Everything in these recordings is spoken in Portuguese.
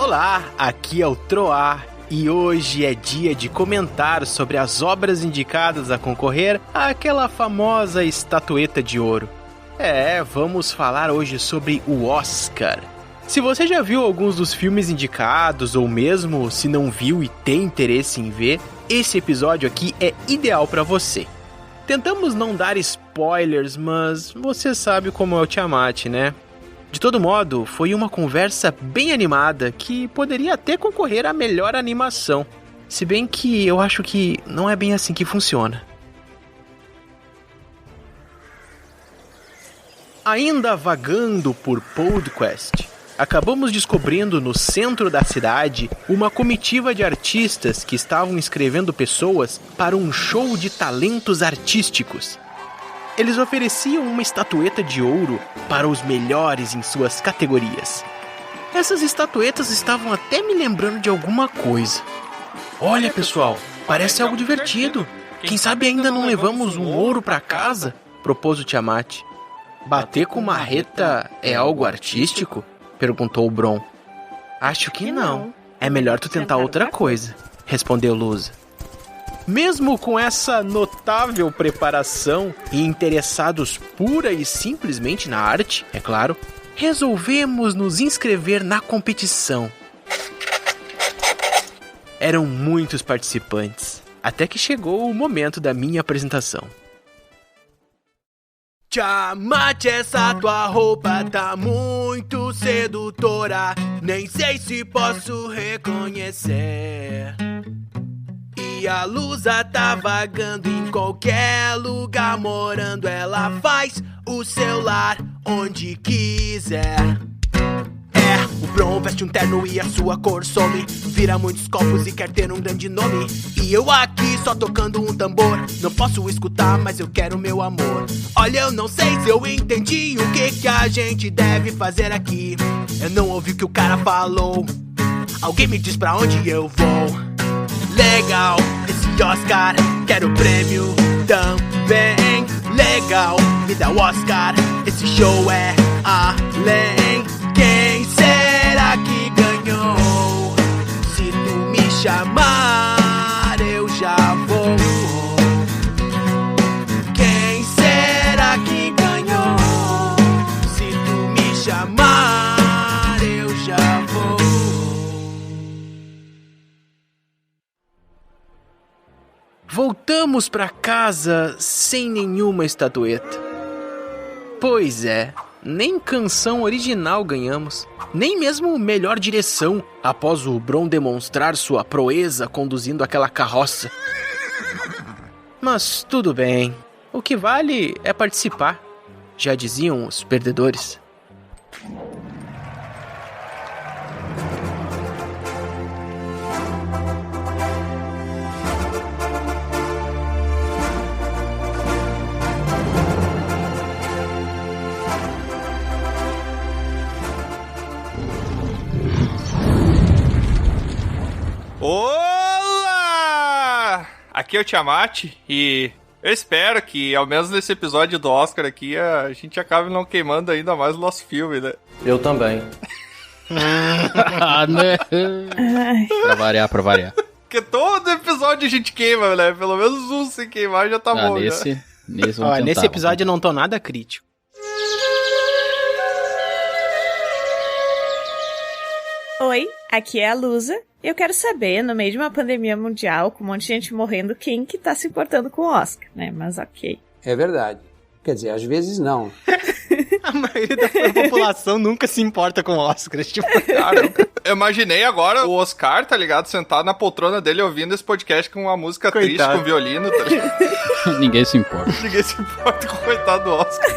Olá, aqui é o Troá e hoje é dia de comentar sobre as obras indicadas a concorrer àquela famosa estatueta de ouro. Vamos falar hoje sobre o Oscar. Se você já viu alguns dos filmes indicados ou mesmo se não viu e tem interesse em ver, esse episódio aqui é ideal para você. Tentamos não dar spoilers, mas você sabe como é o Tiamat, né? De todo modo, foi uma conversa bem animada que poderia até concorrer à melhor animação. Se bem que eu acho que não é bem assim que funciona. Ainda vagando por PodQuest, acabamos descobrindo no centro da cidade uma comitiva de artistas que estavam inscrevendo pessoas para um show de talentos artísticos. Eles ofereciam uma estatueta de ouro para os melhores em suas categorias. Essas estatuetas estavam até me lembrando de alguma coisa. Olha, pessoal, parece algo divertido. Quem sabe ainda não levamos um ouro para casa? Propôs o Tiamat. Bater com marreta é algo artístico? Perguntou o Bron. Acho que não. É melhor tu tentar outra coisa, respondeu Lusa. Mesmo com essa notável preparação e interessados pura e simplesmente na arte, é claro, resolvemos nos inscrever na competição. Eram muitos participantes, até que chegou o momento da minha apresentação. Tiamat, essa tua roupa tá muito sedutora, nem sei se posso reconhecer. E a Lusa tá vagando em qualquer lugar, morando, ela faz o seu lar onde quiser. O Bron veste um terno e a sua cor some, vira muitos copos e quer ter um grande nome. E eu aqui só tocando um tambor, não posso escutar, mas eu quero meu amor. Olha, eu não sei se eu entendi o que a gente deve fazer aqui. Eu não ouvi o que o cara falou, alguém me diz pra onde eu vou. Legal, esse Oscar, quero o prêmio também. Legal, me dá o Oscar, esse show é além. Quem será que ganhou? Se tu me chamar, eu já vou. Quem será que ganhou? Se tu me chamar, eu já vou. Voltamos pra casa sem nenhuma estatueta. Pois é, nem canção original ganhamos, nem mesmo melhor direção após o Bron demonstrar sua proeza conduzindo aquela carroça. Mas tudo bem, o que vale é participar, já diziam os perdedores. Olá! Aqui é o Tiamat e eu espero que, ao menos nesse episódio do Oscar aqui, a gente acabe não queimando ainda mais o nosso filme, né? Eu também. Né? Pra variar. Porque todo episódio a gente queima, né? Pelo menos um se queimar já tá bom. Nesse episódio eu não tô nada crítico. Oi, aqui é a Lusa. Eu quero saber, no meio de uma pandemia mundial, com um monte de gente morrendo, quem que tá se importando com o Oscar, né? Mas ok. É verdade. Quer dizer, às vezes não. A maioria da população nunca se importa com Oscars. Tipo, cara, eu imaginei agora o Oscar, tá ligado? Sentado na poltrona dele ouvindo esse podcast com uma música triste, com violino, tá ligado? Ninguém se importa. Ninguém se importa com o coitado do Oscar.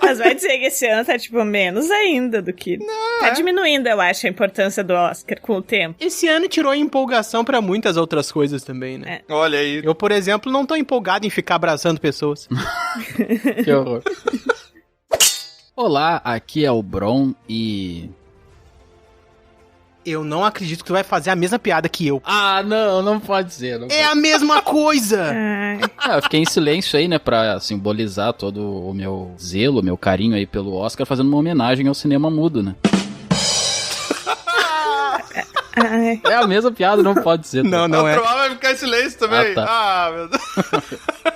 Mas vai dizer que esse ano tá, tipo, menos ainda do que... Não, tá diminuindo, eu acho, a importância do Oscar com o tempo. Esse ano tirou a empolgação pra muitas outras coisas também, né? Olha aí. Eu, por exemplo, não tô empolgado em ficar abraçando pessoas. Que horror. Olá, aqui é o Bron e... Eu não acredito que tu vai fazer a mesma piada que eu. Ah, não pode ser. Não é a mesma coisa! Eu fiquei em silêncio aí, né, pra simbolizar todo o meu zelo, o meu carinho aí pelo Oscar, fazendo uma homenagem ao cinema mudo, né? Ai. É a mesma piada, não pode ser. Não, não O é. Troá vai ficar em silêncio também. Ah, tá. Meu Deus.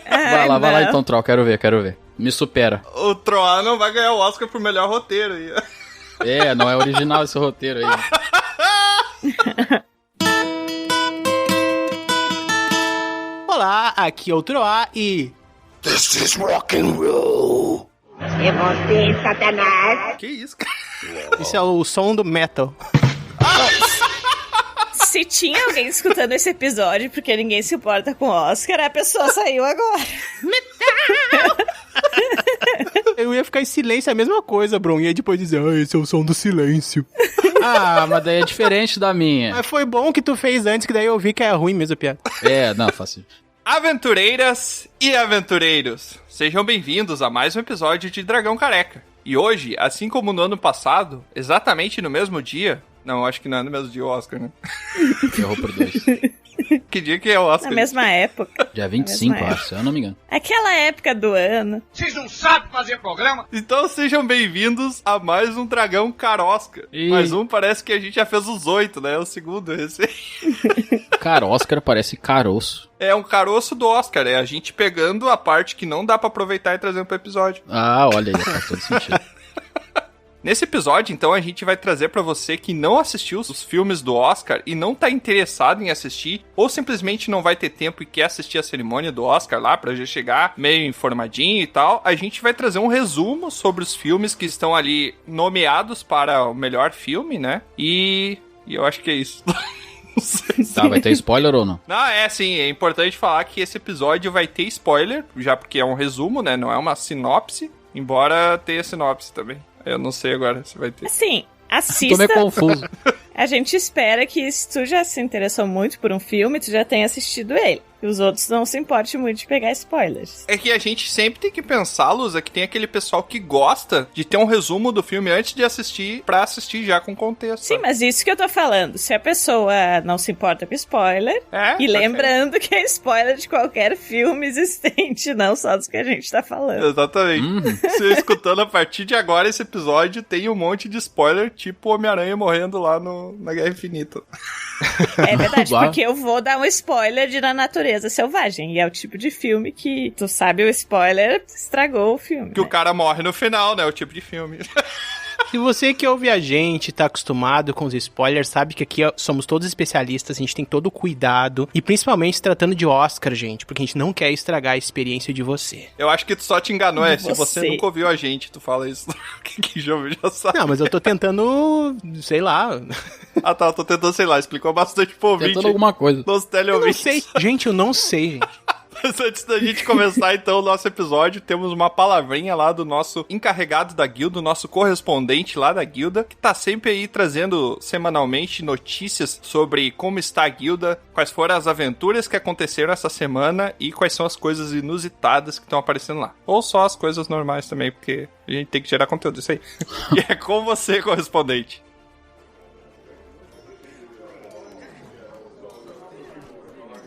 Vai lá não. então, Troll, quero ver. Me supera. O Troá não vai ganhar o Oscar pro melhor roteiro aí. É, não é original esse roteiro aí. Olá, aqui é o Troá e... This is rock and roll. É você, Satanás. Que isso, cara? Esse é o som do metal. Se tinha alguém escutando esse episódio porque ninguém se importa com o Oscar, a pessoa saiu agora. Eu ia ficar em silêncio, é a mesma coisa, Bron. E aí depois dizer, esse é o som do silêncio. Ah, mas daí é diferente da minha. Mas foi bom que tu fez antes, que daí eu vi que é ruim mesmo a piada. É, não, fácil. Aventureiras e aventureiros, sejam bem-vindos a mais um episódio de Dragão Careca. E hoje, assim como no ano passado, exatamente no mesmo dia... Não, acho que não é no mesmo dia o Oscar, né? Errou por 2. Que dia que é o Oscar? Na mesma época. Dia 25, mesma acho, se eu não me engano. Aquela época do ano. Vocês não sabem fazer programa? Então sejam bem-vindos a mais um Dragão Carosca. Ih. Mais um, parece que a gente já fez os 8, né? O segundo esse. Cara, Oscar parece caroço. É um caroço do Oscar, é a gente pegando a parte que não dá pra aproveitar e trazendo pro episódio. Ah, olha aí, faz todo sentido. Nesse episódio, então, a gente vai trazer pra você que não assistiu os filmes do Oscar e não tá interessado em assistir, ou simplesmente não vai ter tempo e quer assistir a cerimônia do Oscar lá, pra já chegar meio informadinho e tal, a gente vai trazer um resumo sobre os filmes que estão ali nomeados para o melhor filme, né? E eu acho que é isso. Não sei se... Tá, vai ter spoiler ou não? Não, é sim, é importante falar que esse episódio vai ter spoiler, já porque é um resumo, né? Não é uma sinopse, embora tenha sinopse também. Eu não sei agora se vai ter. Assim, Tô assista. meio confuso. A gente espera que se tu já se interessou muito por um filme, tu já tenha assistido ele. E os outros não se importem muito de pegar spoilers. É que a gente sempre tem que pensar, Lusa, que tem aquele pessoal que gosta de ter um resumo do filme antes de assistir, pra assistir já com contexto. Sim, mas isso que eu tô falando. Se a pessoa não se importa com spoiler, e lembrando que é spoiler de qualquer filme existente, não só dos que a gente tá falando. Exatamente. Você escutando a partir de agora esse episódio, tem um monte de spoiler, tipo o Homem-Aranha morrendo lá na Guerra Infinita. É verdade, porque eu vou dar um spoiler de Na Natureza Selvagem. E é o tipo de filme que, tu sabe, o spoiler estragou o filme. Que o cara morre no final, né? O tipo de filme. Se você que ouve a gente, tá acostumado com os spoilers, sabe que aqui somos todos especialistas, a gente tem todo o cuidado, e principalmente se tratando de Oscar, gente, porque a gente não quer estragar a experiência de você. Eu acho que tu só te enganou, se você nunca ouviu a gente, tu fala isso. Que já sabe. Não, mas eu tô tentando, sei lá... Ah tá, eu tô tentando, sei lá, explicou bastante pro ouvinte. Tentando alguma coisa. Nos Eu não teleouvintes. sei, gente, eu não sei, gente. Mas antes da gente começar, então, o nosso episódio, temos uma palavrinha lá do nosso encarregado da guilda, o nosso correspondente lá da guilda, que tá sempre aí trazendo semanalmente notícias sobre como está a guilda, quais foram as aventuras que aconteceram essa semana e quais são as coisas inusitadas que estão aparecendo lá. Ou só as coisas normais também, porque a gente tem que gerar conteúdo, isso aí. E é com você, correspondente.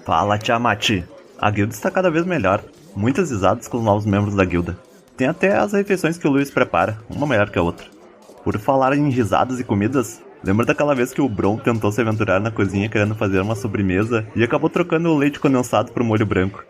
Fala, Tiamat. A guilda está cada vez melhor. Muitas risadas com os novos membros da guilda. Tem até as refeições que o Luiz prepara, uma melhor que a outra. Por falar em risadas e comidas, lembra daquela vez que o Bron tentou se aventurar na cozinha querendo fazer uma sobremesa e acabou trocando o leite condensado pro molho branco?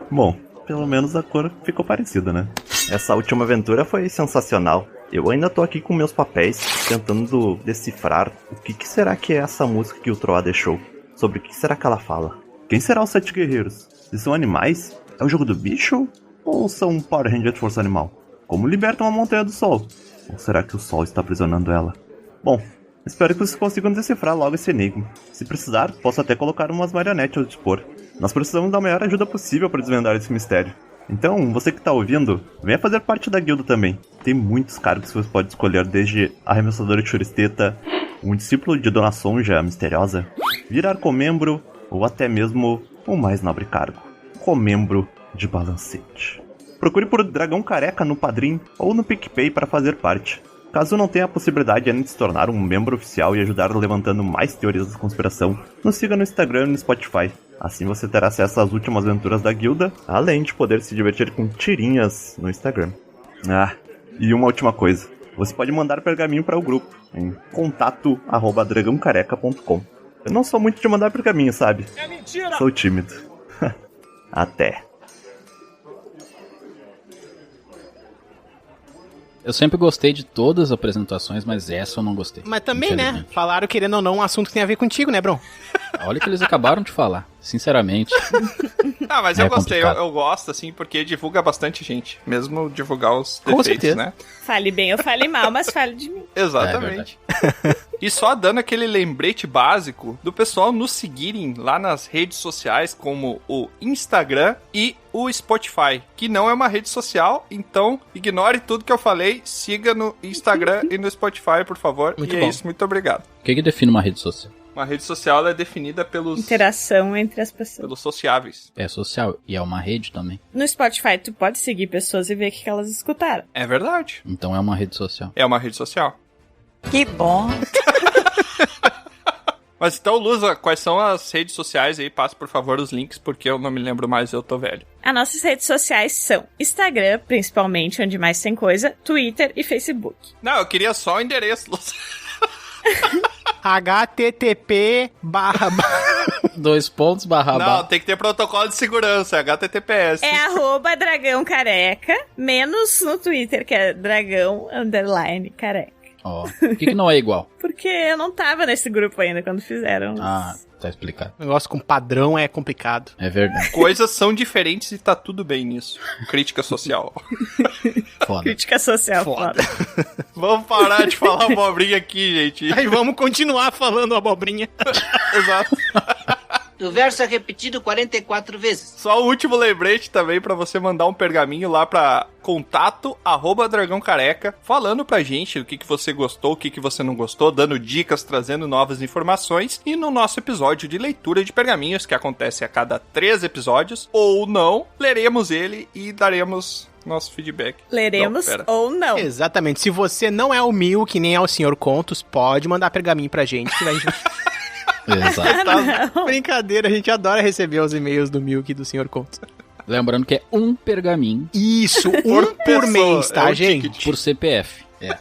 Bom, pelo menos a cor ficou parecida, né? Essa última aventura foi sensacional. Eu ainda tô aqui com meus papéis, tentando decifrar o que será que é essa música que o Troá deixou. Sobre o que será que ela fala? Quem será os 7 guerreiros? Eles são animais? É o jogo do bicho? Ou são Power Rangers de força animal? Como libertam a Montanha do Sol? Ou será que o Sol está aprisionando ela? Bom, espero que vocês consigam decifrar logo esse enigma. Se precisar, posso até colocar umas marionetes ao dispor. Nós precisamos da maior ajuda possível para desvendar esse mistério. Então, você que está ouvindo, venha fazer parte da guilda também. Tem muitos cargos que você pode escolher, desde arremessadora de churisteta, um discípulo de Dona Sonja misteriosa, virar comembro, ou até mesmo o mais nobre cargo, comembro de balancete. Procure por Dragão Careca no Padrim ou no PicPay para fazer parte. Caso não tenha a possibilidade ainda de se tornar um membro oficial e ajudar levantando mais teorias da conspiração, nos siga no Instagram e no Spotify. Assim você terá acesso às últimas aventuras da guilda, além de poder se divertir com tirinhas no Instagram. Ah, e uma última coisa. você pode mandar pergaminho para o grupo em contato@dragãocareca.com. Eu não sou muito de mandar pergaminho, sabe? É mentira! Sou tímido. Até. Eu sempre gostei de todas as apresentações, mas essa eu não gostei. Mas também, né? Falaram, querendo ou não, um assunto que tem a ver contigo, né, Bron? Olha o que eles acabaram de falar, sinceramente. Ah, mas eu gostei, complicado. eu gosto, assim, porque divulga bastante gente. Mesmo divulgar os Com defeitos, certeza. né? Fale bem ou fale mal, mas fale de mim. Exatamente. E só dando aquele lembrete básico do pessoal nos seguirem lá nas redes sociais, como o Instagram e o Spotify, que não é uma rede social, então ignore tudo que eu falei, siga no Instagram e no Spotify, por favor. Muito e bom. é isso, muito obrigado. O que define uma rede social? Uma rede social ela é definida pelos Interação entre as pessoas. sociáveis. É social e é uma rede também. No Spotify, tu pode seguir pessoas e ver o que elas escutaram. É verdade. Então é uma rede social. É uma rede social. Que bom. Mas então, Lusa, quais são as redes sociais aí? Passa, por favor, os links, porque eu não me lembro mais, eu tô velho. As nossas redes sociais são Instagram, principalmente, onde mais tem coisa, Twitter e Facebook. Não, eu queria só o endereço, Lusa. http Não, tem que ter protocolo de segurança, HTTPS. É @dragão careca, menos no Twitter, que é dragão_careca. Ó, por que não é igual? Porque eu não tava nesse grupo ainda quando fizeram. Ah, tá explicado. negócio com padrão é complicado. É verdade. Coisas são diferentes e tá tudo bem nisso. Crítica social. Foda. Crítica social, foda. Vamos parar de falar abobrinha aqui, gente. Aí vamos continuar falando abobrinha. Exato. O verso é repetido 44 vezes. Só o último lembrete também pra você mandar um pergaminho lá pra contato@dragãocareca, falando pra gente o que você gostou, o que você não gostou, dando dicas, trazendo novas informações. E no nosso episódio de leitura de pergaminhos, que acontece a cada 3 episódios, ou não, leremos ele e daremos nosso feedback. Leremos ou não. Exatamente. Se você não é o Mil, que nem é o Sr. Contos, pode mandar pergaminho pra gente. Que a gente... Exato. Brincadeira, a gente adora receber os e-mails do Milk e do Sr. Contos. Lembrando que é um pergaminho. Isso, por mês, tá, um gente? ticket. Por CPF. É.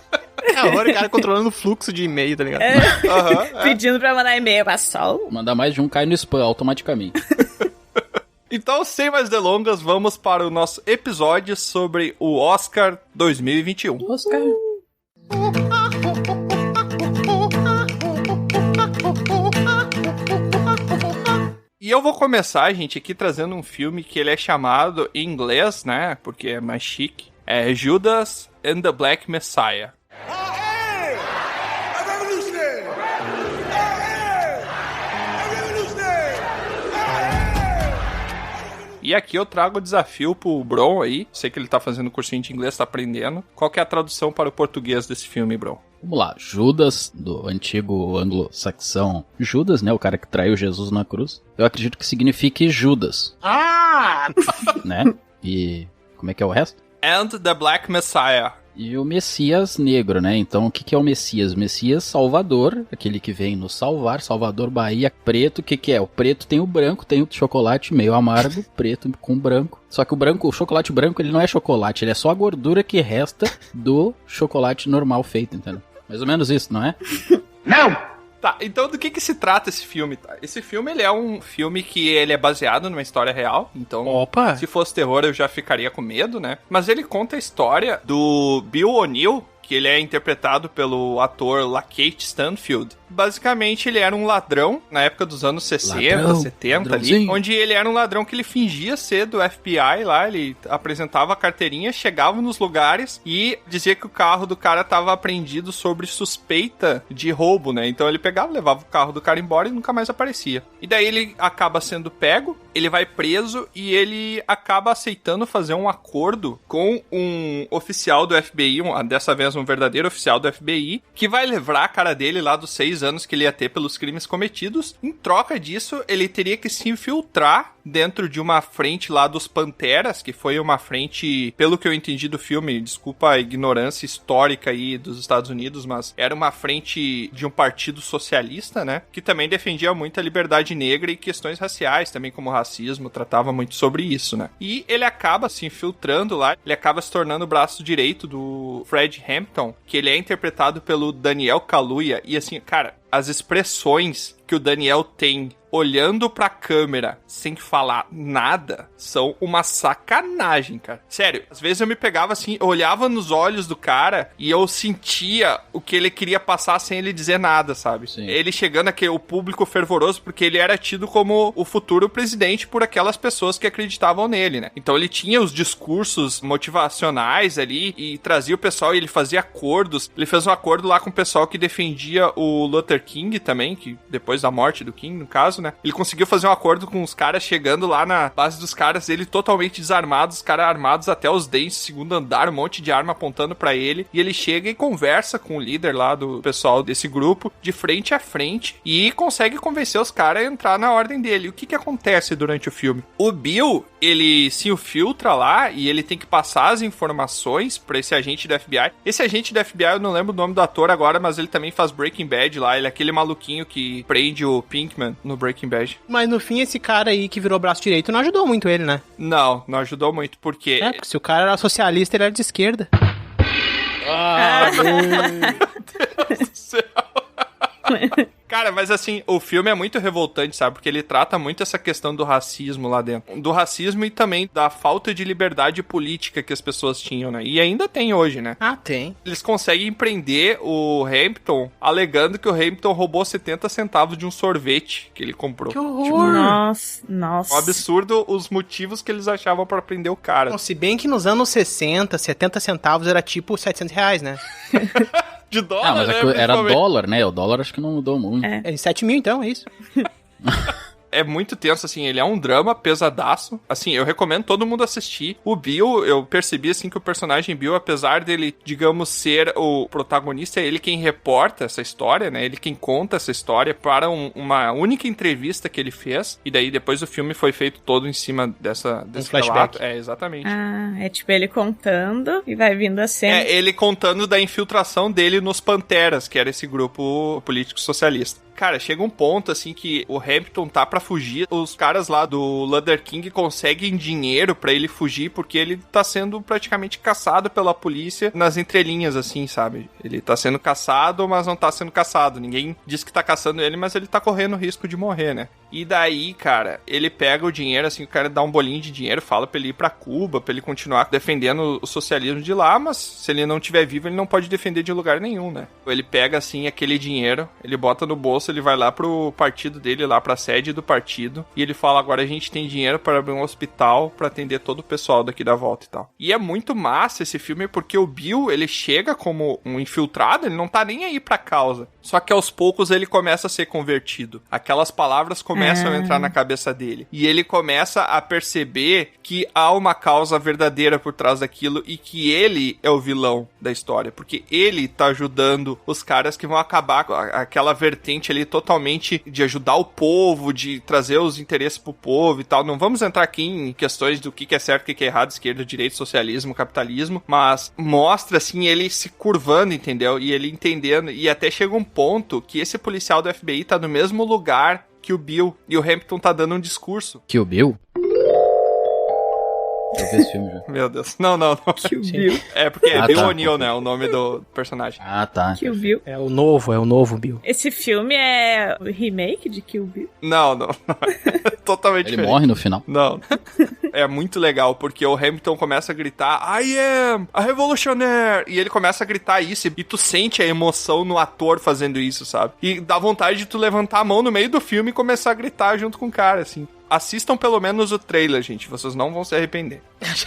Agora o cara controlando o fluxo de e-mail, tá ligado? Pedindo pra mandar e-mail pra sol. Mandar mais de um cai no spam automaticamente. Então, sem mais delongas, vamos para o nosso episódio sobre o Oscar 2021. Oscar. E eu vou começar, gente, aqui trazendo um filme que ele é chamado em inglês, né, porque é mais chique, é Judas and the Black Messiah. E aqui eu trago o desafio pro Bron aí, sei que ele tá fazendo cursinho de inglês, tá aprendendo. Qual que é a tradução para o português desse filme, Bron? Vamos lá, Judas, do antigo anglo-saxão Judas, né, o cara que traiu Jesus na cruz. Eu acredito que signifique Judas. Ah! Né? E como é que é o resto? And the Black Messiah. E o Messias negro, né? Então, o que é o Messias? O Messias Salvador, aquele que vem nos salvar, Salvador Bahia, preto, o que é? O preto tem o branco, tem o chocolate meio amargo, preto com branco. Só que o chocolate branco, ele não é chocolate, ele é só a gordura que resta do chocolate normal feito, entendeu? Mais ou menos isso, não é? Não! Tá, então do que se trata esse filme? Tá? Esse filme, ele é um filme que ele é baseado numa história real, então Opa! Se fosse terror eu já ficaria com medo, né? Mas ele conta a história do Bill O'Neill, que ele é interpretado pelo ator Lakeith Stanfield. Basicamente, ele era um ladrão na época dos anos 60, Ladrão, 70 ali, ladrãozinho. onde ele era um ladrão que ele fingia ser do FBI lá, ele apresentava a carteirinha, chegava nos lugares e dizia que o carro do cara tava apreendido sobre suspeita de roubo, né? Então ele pegava, levava o carro do cara embora e nunca mais aparecia. E daí ele acaba sendo pego, ele vai preso e ele acaba aceitando fazer um acordo com um oficial do FBI, dessa vez um verdadeiro oficial do FBI, que vai livrar a cara dele lá dos 6 anos que ele ia ter pelos crimes cometidos. Em troca disso, ele teria que se infiltrar dentro de uma frente lá dos Panteras, que foi uma frente, pelo que eu entendi do filme, desculpa a ignorância histórica aí dos Estados Unidos, mas era uma frente de um partido socialista, né, que também defendia muito a liberdade negra e questões raciais, também como racismo, tratava muito sobre isso, né. E ele acaba se infiltrando lá, ele acaba se tornando o braço direito do Fred Hampton, que ele é interpretado pelo Daniel Kaluuya, e assim, cara, as expressões que o Daniel tem olhando pra câmera sem falar nada são uma sacanagem, cara. Sério, às vezes eu me pegava assim, eu olhava nos olhos do cara e eu sentia o que ele queria passar sem ele dizer nada, sabe? Sim. Ele chegando aqui, o público fervoroso, porque ele era tido como o futuro presidente por aquelas pessoas que acreditavam nele, né? Então ele tinha os discursos motivacionais ali e trazia o pessoal e ele fazia acordos. Ele fez um acordo lá com o pessoal que defendia o Luther King também, que depois da morte do King, no caso, né? Ele conseguiu fazer um acordo com os caras, chegando lá na base dos caras, ele totalmente desarmado, os caras armados até os dentes, segundo andar, um monte de arma apontando pra ele, e ele chega e conversa com o líder lá do pessoal desse grupo, de frente a frente, e consegue convencer os caras a entrar na ordem dele. O que acontece durante o filme? O Bill, ele se infiltra lá, e ele tem que passar as informações pra esse agente da FBI. Esse agente da FBI, eu não lembro o nome do ator agora, mas ele também faz Breaking Bad lá, ele é aquele maluquinho que prende o Pinkman no Breaking Bad. Mas no fim, esse cara aí que virou braço direito não ajudou muito ele, né? Não ajudou muito, porque... porque se o cara era socialista, ele era de esquerda. Meu Deus do céu. Cara, mas assim, o filme é muito revoltante, sabe? Porque ele trata muito essa questão do racismo lá dentro. Do racismo e também da falta de liberdade política que as pessoas tinham, né? E ainda tem hoje, né? Ah, tem. Eles conseguem prender o Hampton, alegando que o Hampton roubou 70 centavos de um sorvete que ele comprou. Que horror! Tipo, nossa. Um absurdo os motivos que eles achavam pra prender o cara. Bom, se bem que nos anos 60, 70 centavos era tipo R$700, né? De dólar, mas né? Era dólar, né? O dólar acho que não mudou muito. É 7 mil então, é isso? É muito tenso, assim, ele é um drama pesadaço. Assim, eu recomendo todo mundo assistir. O Bill, eu percebi, assim, que o personagem Bill, apesar dele, digamos, ser o protagonista, é ele quem reporta essa história, né? Ele quem conta essa história para uma única entrevista que ele fez. E daí, depois o filme foi feito todo em cima desse flashback. relato. É, exatamente. Ah, é tipo ele contando e vai vindo a cena. É, ele contando da infiltração dele nos Panteras, que era esse grupo político socialista. Cara, chega um ponto, assim, que o Hampton tá pra fugir. Os caras lá do Luther King conseguem dinheiro pra ele fugir, porque ele tá sendo praticamente caçado pela polícia nas entrelinhas, assim, sabe? Ele tá sendo caçado, mas não tá sendo caçado. Ninguém diz que tá caçando ele, mas ele tá correndo o risco de morrer, né? E daí, cara, ele pega o dinheiro, assim, o cara dá um bolinho de dinheiro, fala pra ele ir pra Cuba, pra ele continuar defendendo o socialismo de lá, mas se ele não estiver vivo, ele não pode defender de lugar nenhum, né? Ele pega, assim, aquele dinheiro, ele bota no bolso, ele vai lá pro partido dele, lá pra sede do partido, e ele fala, agora a gente tem dinheiro para abrir um hospital pra atender todo o pessoal daqui da volta e tal. E é muito massa esse filme, porque o Bill, ele chega como um infiltrado, ele não tá nem aí pra causa. Só que aos poucos ele começa a ser convertido. Aquelas palavras começam a entrar na cabeça dele. E ele começa a perceber que há uma causa verdadeira por trás daquilo e que ele é o vilão da história. Porque ele tá ajudando os caras que vão acabar com aquela vertente ali totalmente de ajudar o povo, de trazer os interesses pro povo e tal. Não vamos entrar aqui em questões do que é certo, o que é errado, esquerda, direita, socialismo, capitalismo, mas mostra, assim, ele se curvando, entendeu? E ele entendendo, e até chega um ponto que esse policial do FBI tá no mesmo lugar que o Bill, e o Hampton tá dando um discurso. Que o Bill? Eu vi esse filme já. Meu Deus. Não. Kill Bill. É porque é Bill O'Neill, né? O nome do personagem. Ah, tá. Kill Bill. É o novo Bill. Esse filme é o remake de Kill Bill? Não. Totalmente Ele diferente. morre no final. Não. É muito legal, porque o Hampton começa a gritar I am a revolutionary! E ele começa a gritar isso, e tu sente a emoção no ator fazendo isso, sabe? E dá vontade de tu levantar a mão no meio do filme e começar a gritar junto com o cara, assim. Assistam pelo menos o trailer, gente. Vocês não vão se arrepender.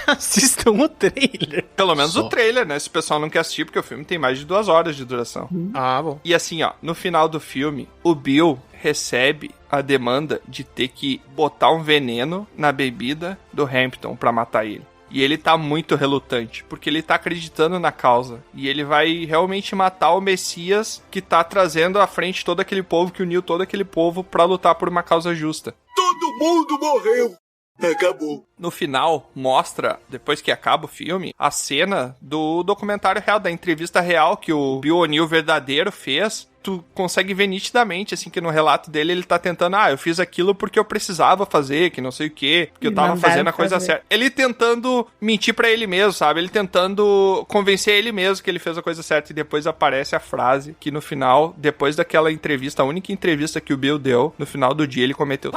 Assistam o trailer. Pelo menos o trailer, né? Se o pessoal não quer assistir, porque o filme tem mais de 2 horas de duração. Ah, bom. E assim, ó, no final do filme, o Bill recebe a demanda de ter que botar um veneno na bebida do Hampton pra matar ele. E ele tá muito relutante, porque ele tá acreditando na causa. E ele vai realmente matar o Messias que tá trazendo à frente todo aquele povo, que uniu todo aquele povo pra lutar por uma causa justa. Todo mundo morreu. Acabou. No final, mostra, depois que acaba o filme, a cena do documentário real, da entrevista real que o Bill O'Neill verdadeiro fez. Tu consegue ver nitidamente, assim, que no relato dele ele tá tentando, eu fiz aquilo porque eu precisava fazer, que não sei o quê, porque eu tava fazendo a coisa certa. Ele tentando mentir pra ele mesmo, sabe? Ele tentando convencer ele mesmo que ele fez a coisa certa, e depois aparece a frase que no final, depois daquela entrevista, a única entrevista que o Bill deu, no final do dia ele cometeu.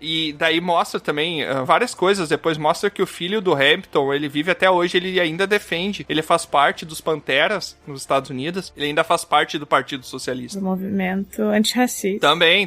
E daí mostra também várias coisas, depois mostra que o filho do Hampton, ele vive até hoje, ele ainda defende, ele faz parte dos Panteras nos Estados Unidos, ele ainda faz parte do Partido Socialista. Do movimento antirracista. Também.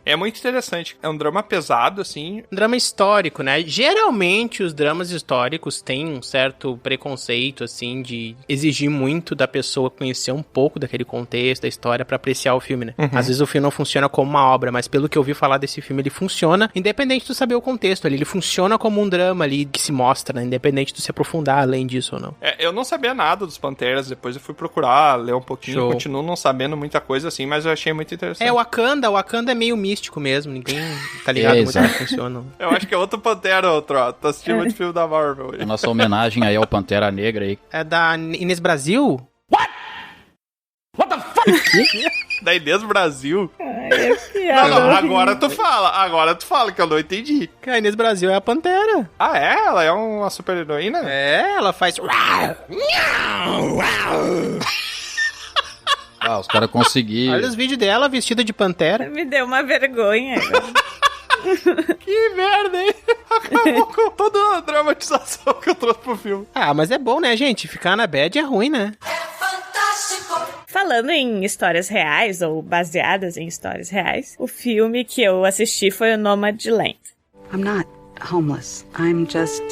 É muito interessante. É um drama pesado, assim. Um drama histórico, né? Geralmente, os dramas históricos têm um certo preconceito, assim, de exigir muito da pessoa conhecer um pouco daquele contexto, da história, pra apreciar o filme, né? Às vezes o filme não funciona como uma obra, mas pelo que eu ouvi falar desse filme, ele funciona, independente de tu saber o contexto ali. Ele funciona como um drama ali que se mostra, né? Independente de tu se aprofundar além disso ou não. Eu não sabia nada dos Panteras, depois eu fui procurar, ler um pouquinho. Show. Continuo não sabendo muita coisa assim, mas eu achei muito interessante. O Wakanda é meio místico mesmo, ninguém tá ligado muito como funciona. Eu acho que é outro Pantera, outro. Tá assistindo muito filme da Marvel. A nossa homenagem aí ao Pantera Negra aí. É da Inês Brasil? What the fuck? Da Inês Brasil? Não, agora tu fala que eu não entendi. Que a Inês Brasil é a Pantera. Ah, é? Ela é uma super heroína? Ela faz... Os caras conseguiram. Olha os vídeos dela vestida de pantera. Me deu uma vergonha. Que merda, hein? Acabou com toda a dramatização que eu trouxe pro filme. Mas é bom, né, gente? Ficar na bad é ruim, né? Falando em histórias reais, ou baseadas em histórias reais, o filme que eu assisti foi o Nomadland. I'm not homeless. I'm just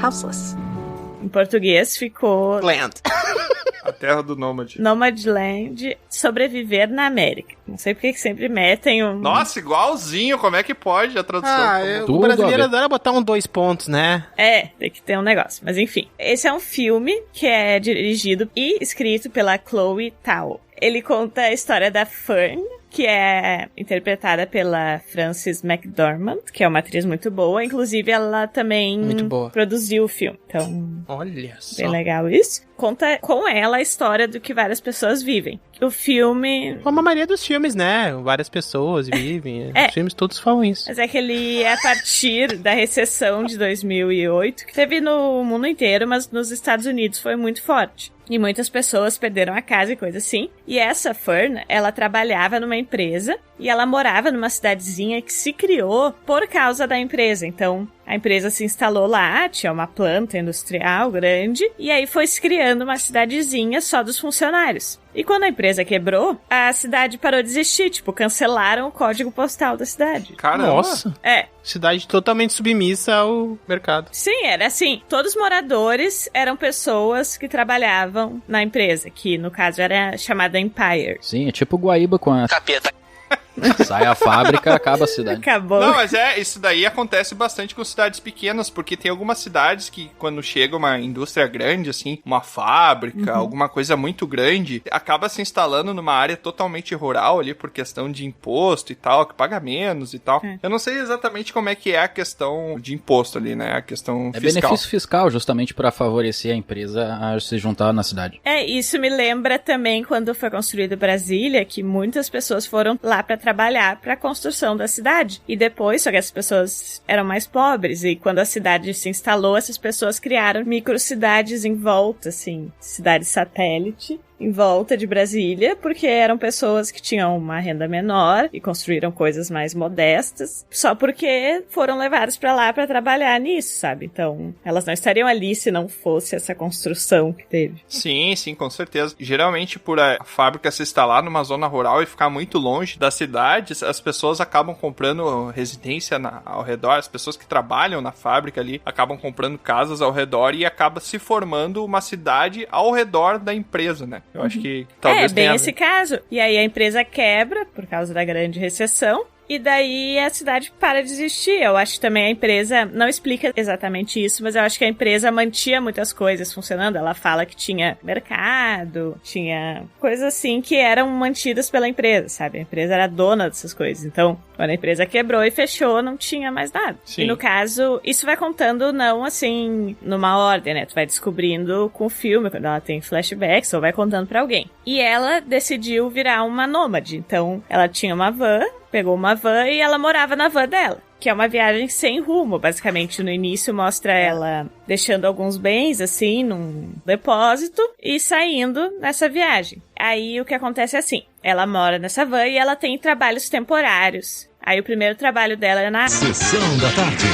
houseless. Em português ficou... Land. A terra do Nômade. Nomadland, sobreviver na América. Não sei porque que sempre metem um... Nossa, igualzinho, como é que pode a tradução? O brasileiro adora botar 2 pontos, né? Tem que ter um negócio. Mas enfim, esse é um filme que é dirigido e escrito pela Chloe Zhao. Ele conta a história da Fern, que é interpretada pela Frances McDormand, que é uma atriz muito boa. Inclusive, ela também produziu o filme. Então, olha só. Bem legal isso. Conta com ela a história do que várias pessoas vivem. O filme... Como a maioria dos filmes, né? Várias pessoas vivem. Os filmes todos falam isso. Mas é que ele é a partir da recessão de 2008, que teve no mundo inteiro, mas nos Estados Unidos foi muito forte. E muitas pessoas perderam a casa e coisa assim. E essa Fern, ela trabalhava numa empresa e ela morava numa cidadezinha que se criou por causa da empresa. Então, a empresa se instalou lá, tinha uma planta industrial grande, e aí foi se criando uma cidadezinha só dos funcionários. E quando a empresa quebrou, a cidade parou de existir, cancelaram o código postal da cidade. Caramba! Nossa! Cidade totalmente submissa ao mercado. Sim, era assim, todos os moradores eram pessoas que trabalhavam na empresa, que no caso era chamada Empire. Sim, é tipo Guaíba com a... Capeta. Sai a fábrica, acaba a cidade. Acabou. Não, mas isso daí acontece bastante com cidades pequenas, porque tem algumas cidades que quando chega uma indústria grande, assim, uma fábrica, alguma coisa muito grande, acaba se instalando numa área totalmente rural ali por questão de imposto e tal, que paga menos e tal. Eu não sei exatamente como é que é a questão de imposto ali, né? A questão fiscal. É benefício fiscal, justamente para favorecer a empresa a se juntar na cidade. Isso me lembra também quando foi construído Brasília, que muitas pessoas foram lá para trabalhar para a construção da cidade. E depois, só que as pessoas eram mais pobres, e quando a cidade se instalou, essas pessoas criaram microcidades em volta, assim, cidades satélite, em volta de Brasília, porque eram pessoas que tinham uma renda menor e construíram coisas mais modestas, só porque foram levadas pra lá pra trabalhar nisso, sabe? Então, elas não estariam ali se não fosse essa construção que teve. Sim, com certeza. Geralmente, por a fábrica se instalar numa zona rural e ficar muito longe das cidades, as pessoas acabam comprando residência ao redor, as pessoas que trabalham na fábrica ali acabam comprando casas ao redor e acaba se formando uma cidade ao redor da empresa, né? Eu acho que talvez bem esse caso. E aí a empresa quebra por causa da grande recessão e daí a cidade para de existir. Eu acho que também a empresa, não explica exatamente isso, mas eu acho que a empresa mantinha muitas coisas funcionando. Ela fala que tinha mercado, tinha coisas assim que eram mantidas pela empresa, sabe? A empresa era dona dessas coisas. Então, quando a empresa quebrou e fechou, não tinha mais nada. Sim. E no caso, isso vai contando não assim, numa ordem, né? Tu vai descobrindo com o filme, quando ela tem flashbacks, ou vai contando pra alguém. E ela decidiu virar uma nômade. Então, ela tinha uma van, pegou uma van e ela morava na van dela. Que é uma viagem sem rumo, basicamente. No início mostra ela deixando alguns bens, assim, num depósito e saindo nessa viagem. Aí o que acontece é assim, ela mora nessa van e ela tem trabalhos temporários. Aí o primeiro trabalho dela é na Sessão da Tarde.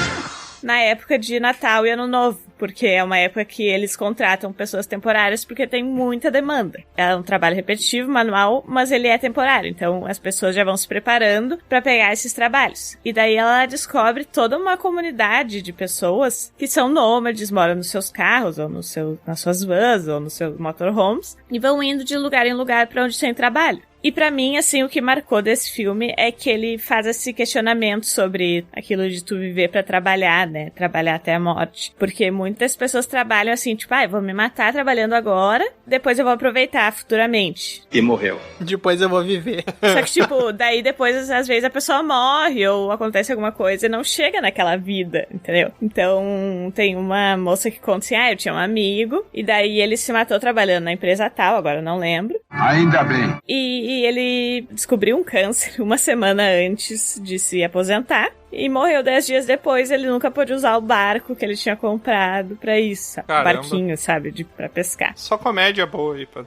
Na época de Natal e Ano Novo, porque é uma época que eles contratam pessoas temporárias porque tem muita demanda. É um trabalho repetitivo, manual, mas ele é temporário, então as pessoas já vão se preparando pra pegar esses trabalhos. E daí ela descobre toda uma comunidade de pessoas que são nômades, moram nos seus carros, ou nas suas vans, ou nos seus motorhomes, e vão indo de lugar em lugar pra onde tem trabalho. E pra mim, assim, o que marcou desse filme é que ele faz esse questionamento sobre aquilo de tu viver pra trabalhar, né? Trabalhar até a morte. Porque muitas pessoas trabalham assim, tipo, vou me matar trabalhando agora, depois eu vou aproveitar futuramente. E morreu. Depois eu vou viver. Só que, tipo, daí depois, às vezes, a pessoa morre ou acontece alguma coisa e não chega naquela vida, entendeu? Então, tem uma moça que conta assim, eu tinha um amigo, e daí ele se matou trabalhando na empresa tal, agora eu não lembro. Ainda bem. E ele descobriu um câncer uma semana antes de se aposentar. E morreu 10 dias depois. Ele nunca pôde usar o barco que ele tinha comprado pra isso, sabe? Barquinho, sabe? Pra pescar. Só comédia boa aí. Pra...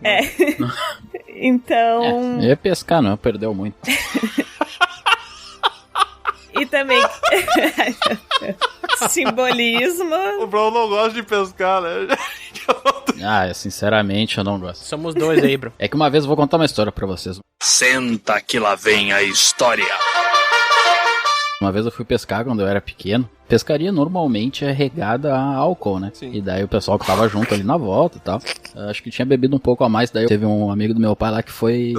Então... ia pescar, não. Perdeu muito. E também... simbolismo. O Bro não gosta de pescar, né? Sinceramente, eu não gosto. Somos dois aí, bro. É que uma vez eu vou contar uma história pra vocês. Senta que lá vem a história. Uma vez eu fui pescar quando eu era pequeno. Pescaria normalmente é regada a álcool, né? Sim. E daí o pessoal que tava junto ali na volta e tal, acho que tinha bebido um pouco a mais. Daí teve um amigo do meu pai lá que foi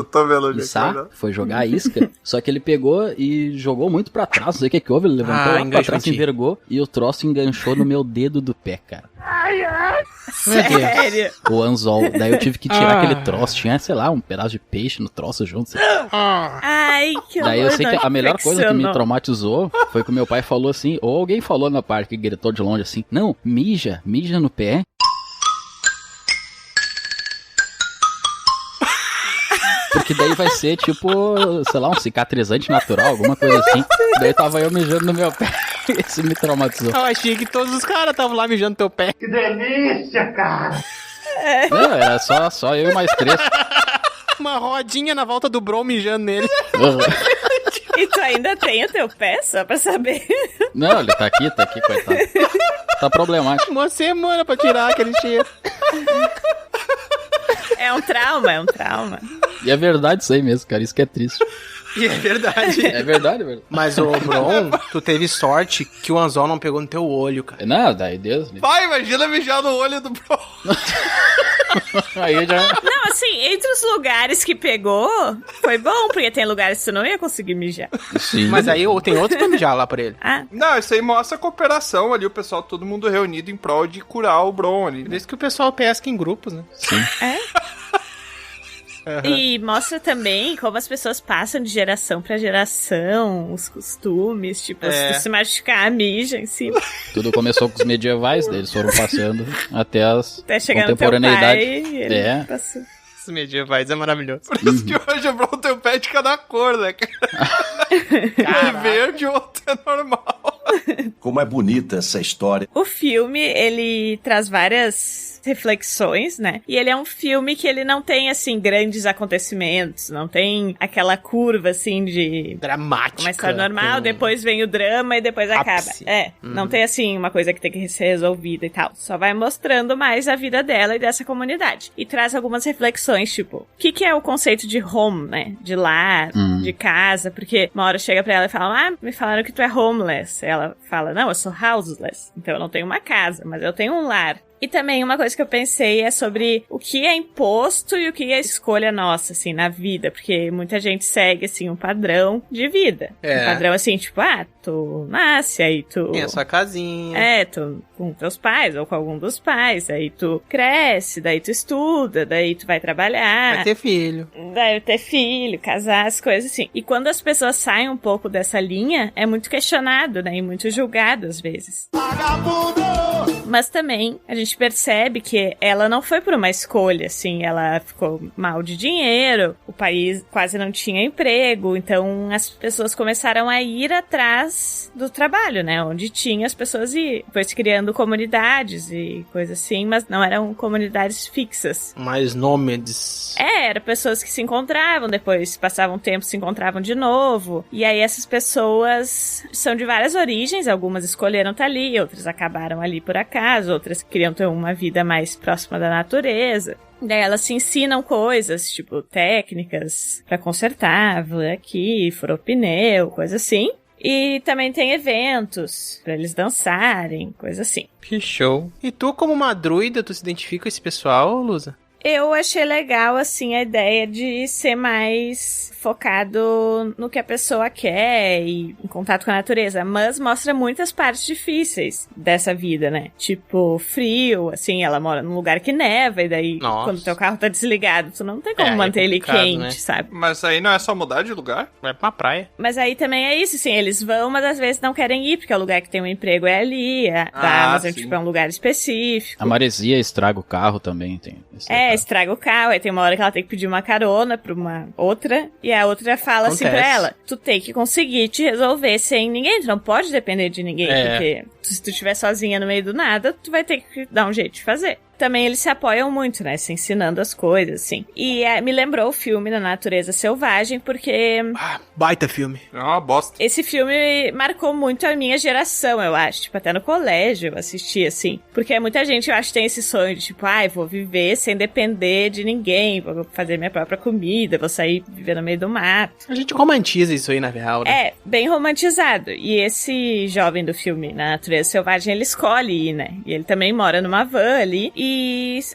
foi jogar a isca. Só que ele pegou e jogou muito pra trás. Não sei o que houve, ele levantou lá pra trás, se envergou e o troço enganchou no meu dedo do pé, cara. Sério? O anzol. Daí eu tive que tirar aquele troço. Tinha, sei lá, um pedaço de peixe no troço junto. Ai, que Daí eu sei que a melhor coisa que me traumatizou foi que o meu pai falou assim, ou alguém falou na parte que gritou de longe assim, não, mija no pé. Porque daí vai ser tipo, sei lá, um cicatrizante natural, alguma coisa assim. Daí tava eu mijando no meu pé. Isso me traumatizou. Eu achei que todos os caras estavam lá mijando no teu pé. Que delícia, cara! Não, era só eu e mais 3. Uma rodinha na volta do bro mijando nele. E tu ainda tem o teu pé, só pra saber? Não, ele tá aqui, coitado. Tá problemático. Uma semana pra tirar aquele cheiro. É um trauma. E é verdade isso aí mesmo, cara, isso que é triste. E é verdade. É verdade. Mas, ô, Bron, tu teve sorte que o anzol não pegou no teu olho, cara. Não, daí Deus. Vai, imagina mijar no olho do Bron. Aí já... Não, assim, entre os lugares que pegou, foi bom, porque tem lugares que tu não ia conseguir mijar. Sim. Mas aí tem outro pra mijar lá pra ele. Não, isso aí mostra a cooperação ali, o pessoal, todo mundo reunido em prol de curar o Bron ali. Por isso que o pessoal pesca em grupos, né? Sim. E mostra também como as pessoas passam de geração pra geração, os costumes, tipo, se tu se machucar, mija em cima. Tudo começou com os medievais, daí eles foram passando até as chegar no teu pai e ele passou. Os medievais é maravilhoso. Por isso que hoje o Bron tem o pé de cada cor, né? É verde, o outro é normal. Como é bonita essa história. O filme, ele traz várias reflexões, né? E ele é um filme que ele não tem, assim, grandes acontecimentos, não tem aquela curva, assim, de... dramática. Uma história normal, depois vem o drama e depois acaba. Não tem, assim, uma coisa que tem que ser resolvida e tal. Só vai mostrando mais a vida dela e dessa comunidade. E traz algumas reflexões, tipo, o que é o conceito de home, né? De lar, de casa, porque uma hora chega pra ela e fala, me falaram que tu é homeless. Ela fala, não, eu sou houseless, então eu não tenho uma casa, mas eu tenho um lar. E também uma coisa que eu pensei é sobre o que é imposto e o que é escolha nossa, assim, na vida. Porque muita gente segue, assim, um padrão de vida. Um padrão, assim, tipo, tu nasce, aí tu... Tem a sua casinha. Tu com teus pais ou com algum dos pais. Aí tu cresce, daí tu estuda, daí tu vai trabalhar. Vai ter filho. Daí ter filho, casar, as coisas assim. E quando as pessoas saem um pouco dessa linha, é muito questionado, né? E muito julgado, às vezes. Mas também a gente percebe que ela não foi por uma escolha, assim, ela ficou mal de dinheiro, o país quase não tinha emprego, então as pessoas começaram a ir atrás do trabalho, né, onde tinha as pessoas e depois criando comunidades e coisas assim, mas não eram comunidades fixas. Mais nômades. Eram pessoas que se encontravam, depois passavam um tempo, se encontravam de novo, e aí essas pessoas são de várias origens, algumas escolheram estar ali, outras acabaram ali por acaso, outras queriam ter uma vida mais próxima da natureza. Daí elas se ensinam coisas, tipo técnicas pra consertar, aqui, furou pneu, coisa assim. E também tem eventos pra eles dançarem, coisa assim. Que show. E tu, como uma druida, tu se identifica com esse pessoal, Lusa? Eu achei legal, assim, a ideia de ser mais focado no que a pessoa quer e em contato com a natureza, mas mostra muitas partes difíceis dessa vida, né? Tipo, frio, assim, ela mora num lugar que neva e daí quando teu carro tá desligado, tu não tem como manter ele quente, né? Sabe? Mas aí não é só mudar de lugar? Vai pra praia. Mas aí também é isso, assim, eles vão, mas às vezes não querem ir, porque o lugar que tem um emprego é ali, da Amazon, tipo, é um lugar específico. A maresia estraga o carro também, tem. Estraga o carro, aí tem uma hora que ela tem que pedir uma carona pra uma outra, e a outra fala assim pra ela, tu tem que conseguir te resolver sem ninguém, tu não pode depender de ninguém, porque se tu estiver sozinha no meio do nada, tu vai ter que dar um jeito de fazer. Também eles se apoiam muito, né, se ensinando as coisas, assim. E me lembrou o filme Na Natureza Selvagem, porque... baita filme. É uma bosta. Esse filme marcou muito a minha geração, eu acho. Tipo, até no colégio eu assisti, assim. Porque muita gente, eu acho, tem esse sonho de, tipo, vou viver sem depender de ninguém, vou fazer minha própria comida, vou sair viver no meio do mato. A gente romantiza isso aí, na real, né? Bem romantizado. E esse jovem do filme Na Natureza Selvagem, ele escolhe ir, né? E ele também mora numa van ali. E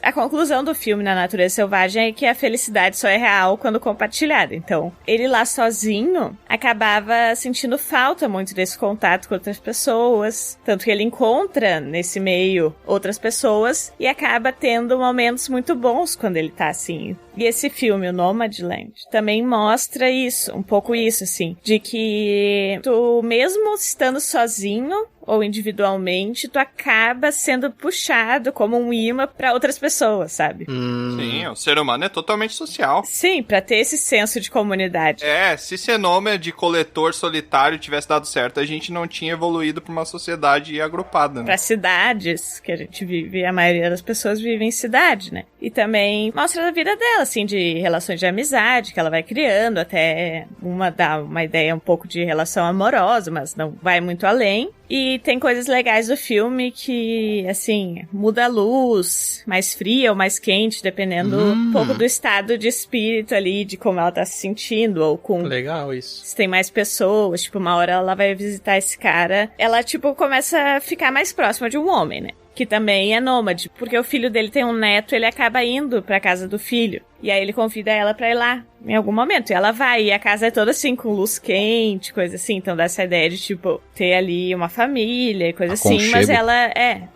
a conclusão do filme Na Natureza Selvagem é que a felicidade só é real quando compartilhada. Então, ele lá sozinho acabava sentindo falta muito desse contato com outras pessoas. Tanto que ele encontra nesse meio outras pessoas e acaba tendo momentos muito bons quando ele tá assim. E esse filme, o Nomadland, também mostra isso, um pouco isso, assim, de que tu, mesmo estando sozinho ou individualmente, tu acaba sendo puxado como um imã pra outras pessoas, sabe? Sim, o ser humano é totalmente social. Sim, pra ter esse senso de comunidade. Se ser nômade, coletor solitário tivesse dado certo, a gente não tinha evoluído pra uma sociedade agrupada, né? Pra cidades que a gente vive, a maioria das pessoas vive em cidade, né? E também mostra a vida dela, assim, de relações de amizade que ela vai criando, até dá uma ideia um pouco de relação amorosa, mas não vai muito além. E tem coisas legais do filme que, assim, muda a luz, mais fria ou mais quente, dependendo um pouco do estado de espírito ali, de como ela tá se sentindo, ou com... Legal isso. Se tem mais pessoas, tipo, uma hora ela vai visitar esse cara, ela, tipo, começa a ficar mais próxima de um homem, né? Que também é nômade, porque o filho dele tem um neto, ele acaba indo pra casa do filho. E aí ele convida ela pra ir lá, em algum momento. E ela vai, e a casa é toda assim, com luz quente, coisa assim. Então dá essa ideia de, tipo, ter ali uma família e coisa assim.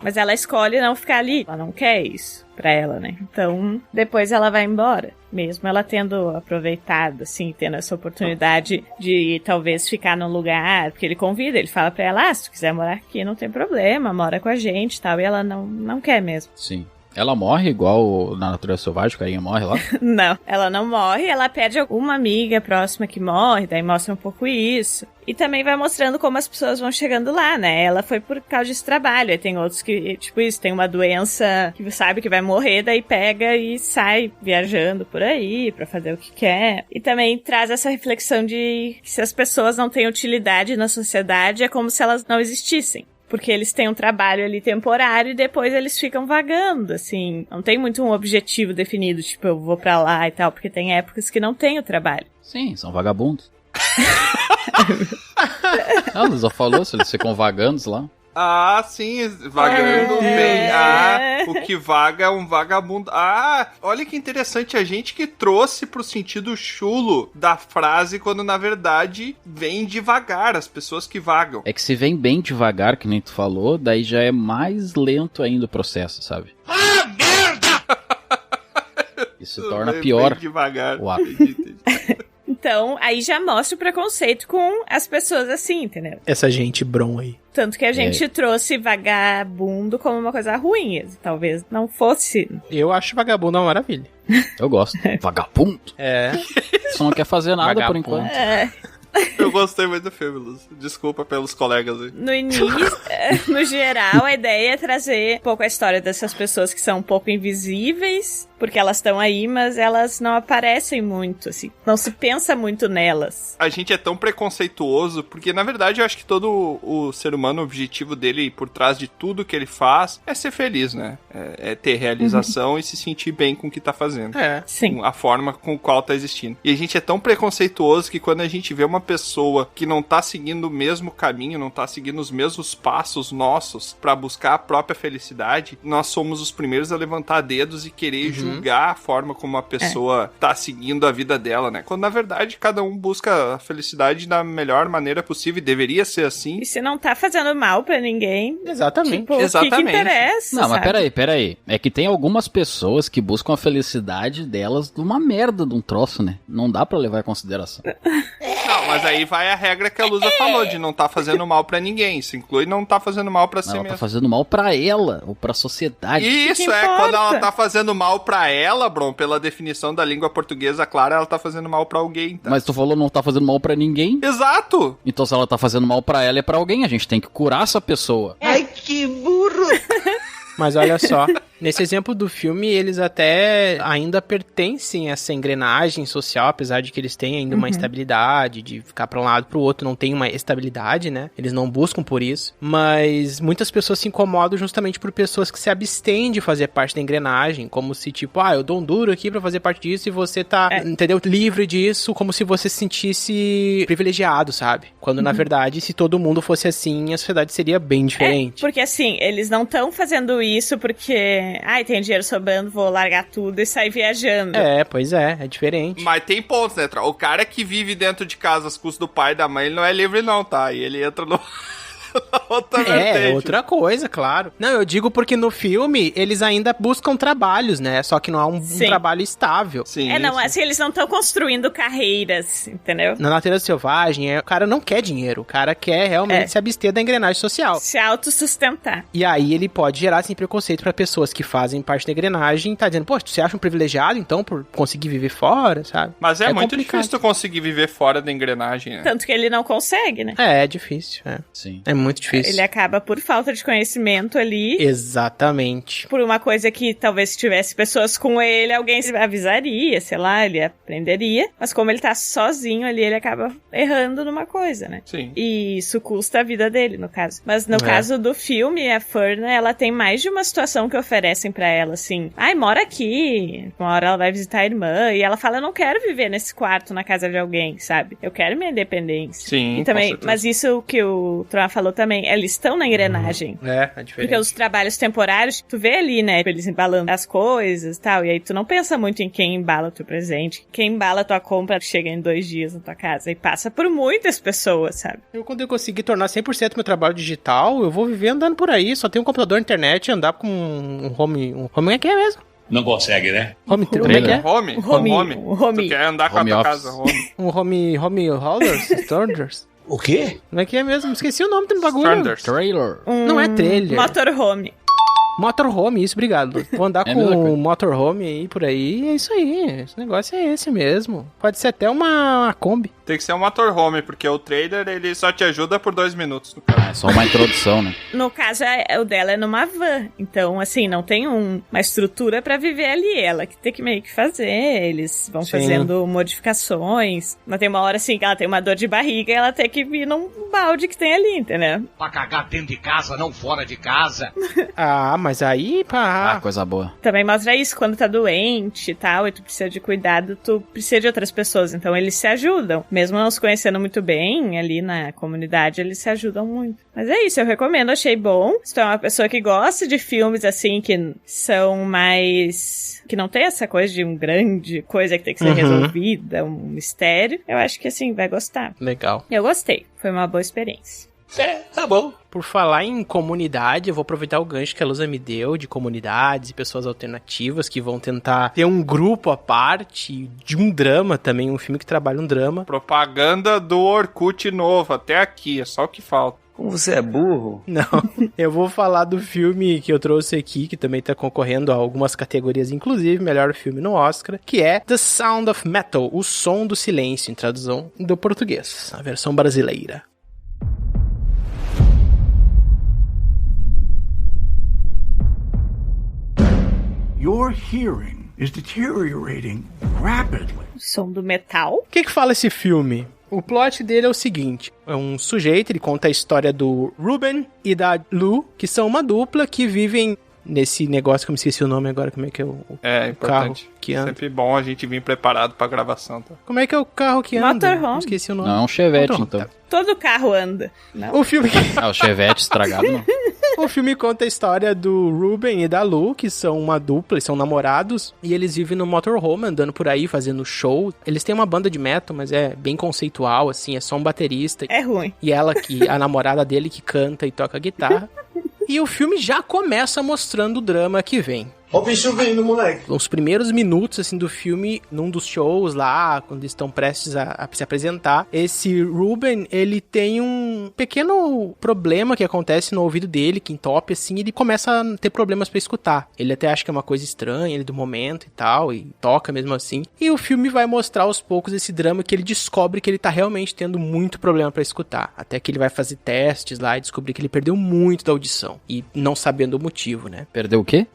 Mas ela escolhe não ficar ali. Ela não quer isso pra ela, né? Então, depois ela vai embora. Mesmo ela tendo aproveitado, assim, tendo essa oportunidade de talvez ficar num lugar, porque ele convida, ele fala pra ela, se tu quiser morar aqui, não tem problema, mora com a gente e tal. E ela não quer mesmo. Sim. Ela morre igual na Natureza Selvagem, o carinha morre lá? Não, ela não morre, ela perde alguma amiga próxima que morre, daí mostra um pouco isso. E também vai mostrando como as pessoas vão chegando lá, né? Ela foi por causa desse trabalho, aí tem outros que, tipo isso, tem uma doença que sabe que vai morrer, daí pega e sai viajando por aí pra fazer o que quer. E também traz essa reflexão de que se as pessoas não têm utilidade na sociedade, é como se elas não existissem. Porque eles têm um trabalho ali temporário e depois eles ficam vagando, assim. Não tem muito um objetivo definido, tipo, eu vou pra lá e tal, porque tem épocas que não tem o trabalho. Sim, são vagabundos. Ela só falou se eles ficam vagantes lá. Ah, sim, vagando bem. Ah, o que vaga é um vagabundo. Ah, olha que interessante, a gente que trouxe pro sentido chulo da frase, quando na verdade vem devagar, as pessoas que vagam. É que se vem bem devagar, que nem tu falou, daí já é mais lento ainda o processo, sabe? Ah, merda! Isso torna pior bem devagar. o ato. Então, aí já mostra o preconceito com as pessoas assim, entendeu? Essa gente brom aí. Tanto que a gente trouxe vagabundo como uma coisa ruim. Talvez não fosse. Eu acho vagabundo uma maravilha. Eu gosto. Vagabundo? É. Só não quer fazer nada Vagabundo. por enquanto. Eu gostei muito do filme, Luz. Desculpa pelos colegas aí. No início, no geral, a ideia é trazer um pouco a história dessas pessoas que são um pouco invisíveis, porque elas estão aí, mas elas não aparecem muito, assim. Não se pensa muito nelas. A gente é tão preconceituoso, porque na verdade eu acho que todo o ser humano, o objetivo dele, por trás de tudo que ele faz, é ser feliz, né? É ter realização e se sentir bem com o que tá fazendo. Sim. Com a forma com a qual tá existindo. E a gente é tão preconceituoso que quando a gente vê uma pessoa que não tá seguindo o mesmo caminho, não tá seguindo os mesmos passos nossos pra buscar a própria felicidade, nós somos os primeiros a levantar dedos e querer julgar a forma como a pessoa tá seguindo a vida dela, né? Quando na verdade cada um busca a felicidade da melhor maneira possível e deveria ser assim. E se não tá fazendo mal pra ninguém... Exatamente. Tipo, Exatamente. O que interessa, Não, sabe? mas peraí. É que tem algumas pessoas que buscam a felicidade delas de uma merda de um troço, né? Não dá pra levar em consideração. Não, mas aí vai a regra que a Lusa falou, de não tá fazendo mal pra ninguém. Isso inclui não tá fazendo mal pra si Ela mesmo. tá fazendo mal pra ela, ou pra sociedade. Isso é, quando ela tá fazendo mal pra ela, Bron, pela definição da língua portuguesa clara, ela tá fazendo mal pra alguém, tá? Mas tu falou não tá fazendo mal pra ninguém. Exato! Então se ela tá fazendo mal pra ela, é pra alguém. A gente tem que curar essa pessoa. Ai, que burro! Mas olha só, nesse exemplo do filme, eles até ainda pertencem a essa engrenagem social, apesar de que eles têm ainda uma estabilidade, de ficar pra um lado pro outro, não tem uma estabilidade, né? Eles não buscam por isso, mas muitas pessoas se incomodam justamente por pessoas que se abstêm de fazer parte da engrenagem, como se tipo, eu dou um duro aqui pra fazer parte disso e você tá, entendeu? Livre disso, como se você se sentisse privilegiado, sabe? Quando na verdade, se todo mundo fosse assim, a sociedade seria bem diferente. Porque assim, eles não estão fazendo isso porque, tem dinheiro sobrando, vou largar tudo e sair viajando. Pois é diferente. Mas tem pontos, né, Tro? O cara que vive dentro de casa às custas do pai e da mãe, ele não é livre não, tá? E ele entra no... outra vertente. Outra coisa, claro. Não, eu digo porque no filme eles ainda buscam trabalhos, né? Só que não é um trabalho estável. Sim. Assim, eles não estão construindo carreiras, entendeu? Na natureza selvagem, o cara não quer dinheiro. O cara quer realmente se abster da engrenagem social. Se autossustentar. E aí ele pode gerar, assim, preconceito pra pessoas que fazem parte da engrenagem, tá dizendo, você acha um privilegiado, então, por conseguir viver fora, sabe? Mas é muito complicado. difícil tu conseguir viver fora da engrenagem, né? Tanto que ele não consegue, né? É difícil, Sim. É muito difícil. Ele acaba por falta de conhecimento ali. Exatamente. Por uma coisa que talvez se tivesse pessoas com ele, alguém avisaria, sei lá, ele aprenderia. Mas como ele tá sozinho ali, ele acaba errando numa coisa, né? Sim. E isso custa a vida dele, no caso. Mas no caso do filme, a Ferna, ela tem mais de uma situação que oferecem pra ela, assim. Mora aqui. Uma hora ela vai visitar a irmã. E ela fala, eu não quero viver nesse quarto na casa de alguém, sabe? Eu quero minha independência. Sim, e também, mas isso que o Tron falou também, eles estão na engrenagem. É diferente. Porque os trabalhos temporários, tu vê ali, né, eles embalando as coisas e tal, e aí tu não pensa muito em quem embala o teu presente, quem embala a tua compra chega em 2 dias na tua casa, e passa por muitas pessoas, sabe? Quando eu conseguir tornar 100% meu trabalho digital, eu vou viver andando por aí, só tenho um computador, internet, andar com um home... Como é que é mesmo? Não consegue, né? Home trailer. Home. Tu quer andar com a tua casa, home. Um home holders? Storage? O quê? Como é que é mesmo? Esqueci o nome do bagulho. Trailer. Não é trailer. Motorhome. Motorhome, isso, obrigado. Vou andar com um motorhome aí por aí, é isso aí. Esse negócio é esse mesmo. Pode ser até uma Kombi. Tem que ser um motorhome, porque o trailer, ele só te ajuda por 2 minutos. É só uma introdução, né? No caso, o dela é numa van. Então, assim, não tem uma estrutura pra viver ali. Ela que tem que meio que fazer. Eles vão fazendo modificações. Mas tem uma hora, assim, que ela tem uma dor de barriga e ela tem que vir num balde que tem ali, entendeu? Pra cagar dentro de casa, não fora de casa. Mas aí, pá... coisa boa. Também mostra isso, quando tá doente e tal, e tu precisa de cuidado, tu precisa de outras pessoas. Então, eles se ajudam. Mesmo mesmo não se conhecendo muito bem ali na comunidade, eles se ajudam muito. Mas é isso, eu recomendo, achei bom. Se tu é uma pessoa que gosta de filmes assim, que são mais... que não tem essa coisa de um grande coisa que tem que ser resolvida, um mistério, eu acho que assim, vai gostar. Legal. Eu gostei, foi uma boa experiência. Tá bom. Por falar em comunidade, eu vou aproveitar o gancho que a Lusa me deu de comunidades e pessoas alternativas que vão tentar ter um grupo à parte de um drama também, um filme que trabalha um drama. Propaganda do Orkut novo, até aqui, é só o que falta. Como você é burro? Não, eu vou falar do filme que eu trouxe aqui, que também tá concorrendo a algumas categorias, inclusive melhor filme no Oscar, que é The Sound of Metal, O Som do Silêncio, em tradução do português, a versão brasileira. Your hearing is deteriorating rapidly. O som do metal? O que fala esse filme? O plot dele é o seguinte, é um sujeito, ele conta a história do Ruben e da Lou, que são uma dupla que vivem nesse negócio que eu me esqueci o nome agora, como é que é o importante. Carro que anda. Sempre bom a gente vir preparado pra gravação, tá? Como é que é o carro que anda? Motorhome. Esqueci o nome. Não, é um Chevette, então. Todo carro anda. Não. O filme... o Chevette estragado, não. O filme conta a história do Ruben e da Lou, que são uma dupla, eles são namorados, e eles vivem no motorhome, andando por aí, fazendo show. Eles têm uma banda de metal, mas é bem conceitual, assim, é só um baterista. É ruim. E ela, a namorada dele, que canta e toca guitarra. E o filme já começa mostrando o drama que vem. Ó o bicho vindo, moleque. Os primeiros minutos, assim, do filme, num dos shows lá, quando eles estão prestes a se apresentar, esse Ruben, ele tem um pequeno problema que acontece no ouvido dele, que entope, assim, ele começa a ter problemas pra escutar. Ele até acha que é uma coisa estranha, ele do momento e tal, e toca mesmo assim. E o filme vai mostrar aos poucos esse drama que ele descobre que ele tá realmente tendo muito problema pra escutar. Até que ele vai fazer testes lá e descobrir que ele perdeu muito da audição. E não sabendo o motivo, né? Perdeu o quê?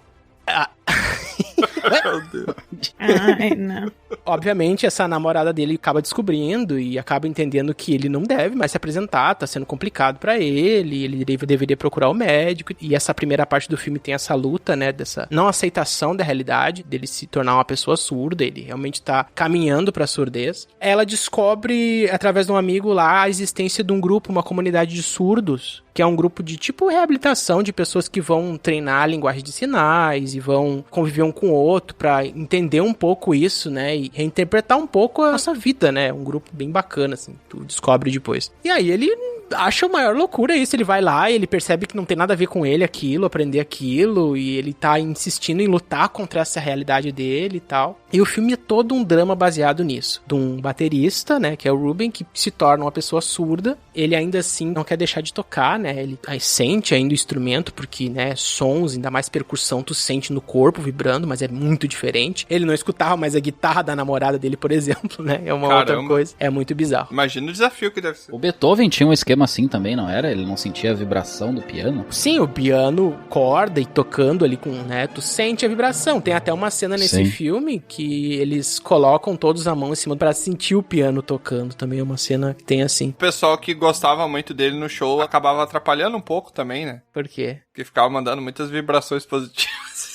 Meu Deus. Ai, não. Obviamente, essa namorada dele acaba descobrindo e acaba entendendo que ele não deve mais se apresentar, tá sendo complicado pra ele deveria procurar o médico. E essa primeira parte do filme tem essa luta, né, dessa não aceitação da realidade, dele se tornar uma pessoa surda, ele realmente tá caminhando pra surdez. Ela descobre, através de um amigo lá, a existência de um grupo, uma comunidade de surdos, que é um grupo de tipo reabilitação de pessoas que vão treinar a linguagem de sinais e vão conviver um com o outro pra entender um pouco isso, né, e reinterpretar um pouco a nossa vida, né, um grupo bem bacana, assim, tu descobre depois. E aí ele acha a maior loucura isso, ele vai lá e ele percebe que não tem nada a ver com ele aquilo, aprender aquilo, e ele tá insistindo em lutar contra essa realidade dele e tal. E o filme é todo um drama baseado nisso, de um baterista, né, que é o Ruben, que se torna uma pessoa surda, ele ainda assim não quer deixar de tocar, né, ele sente ainda o instrumento, porque, né, sons, ainda mais percussão, tu sente no corpo vibrando, mas é muito diferente. Ele não escutava mais a guitarra da namorada dele, por exemplo, né, é uma outra coisa, é muito bizarro. Imagina o desafio que deve ser. O Beethoven tinha um esquema assim também, não era? Ele não sentia a vibração do piano? Sim, o piano, corda e tocando ali com, né, tu sente a vibração. Tem até uma cena nesse filme que eles colocam todos a mão em cima pra sentir o piano tocando. Também é uma cena que tem assim. O pessoal que gostava muito dele no show acabava atrapalhando um pouco também, né? Por quê? Porque ficava mandando muitas vibrações positivas.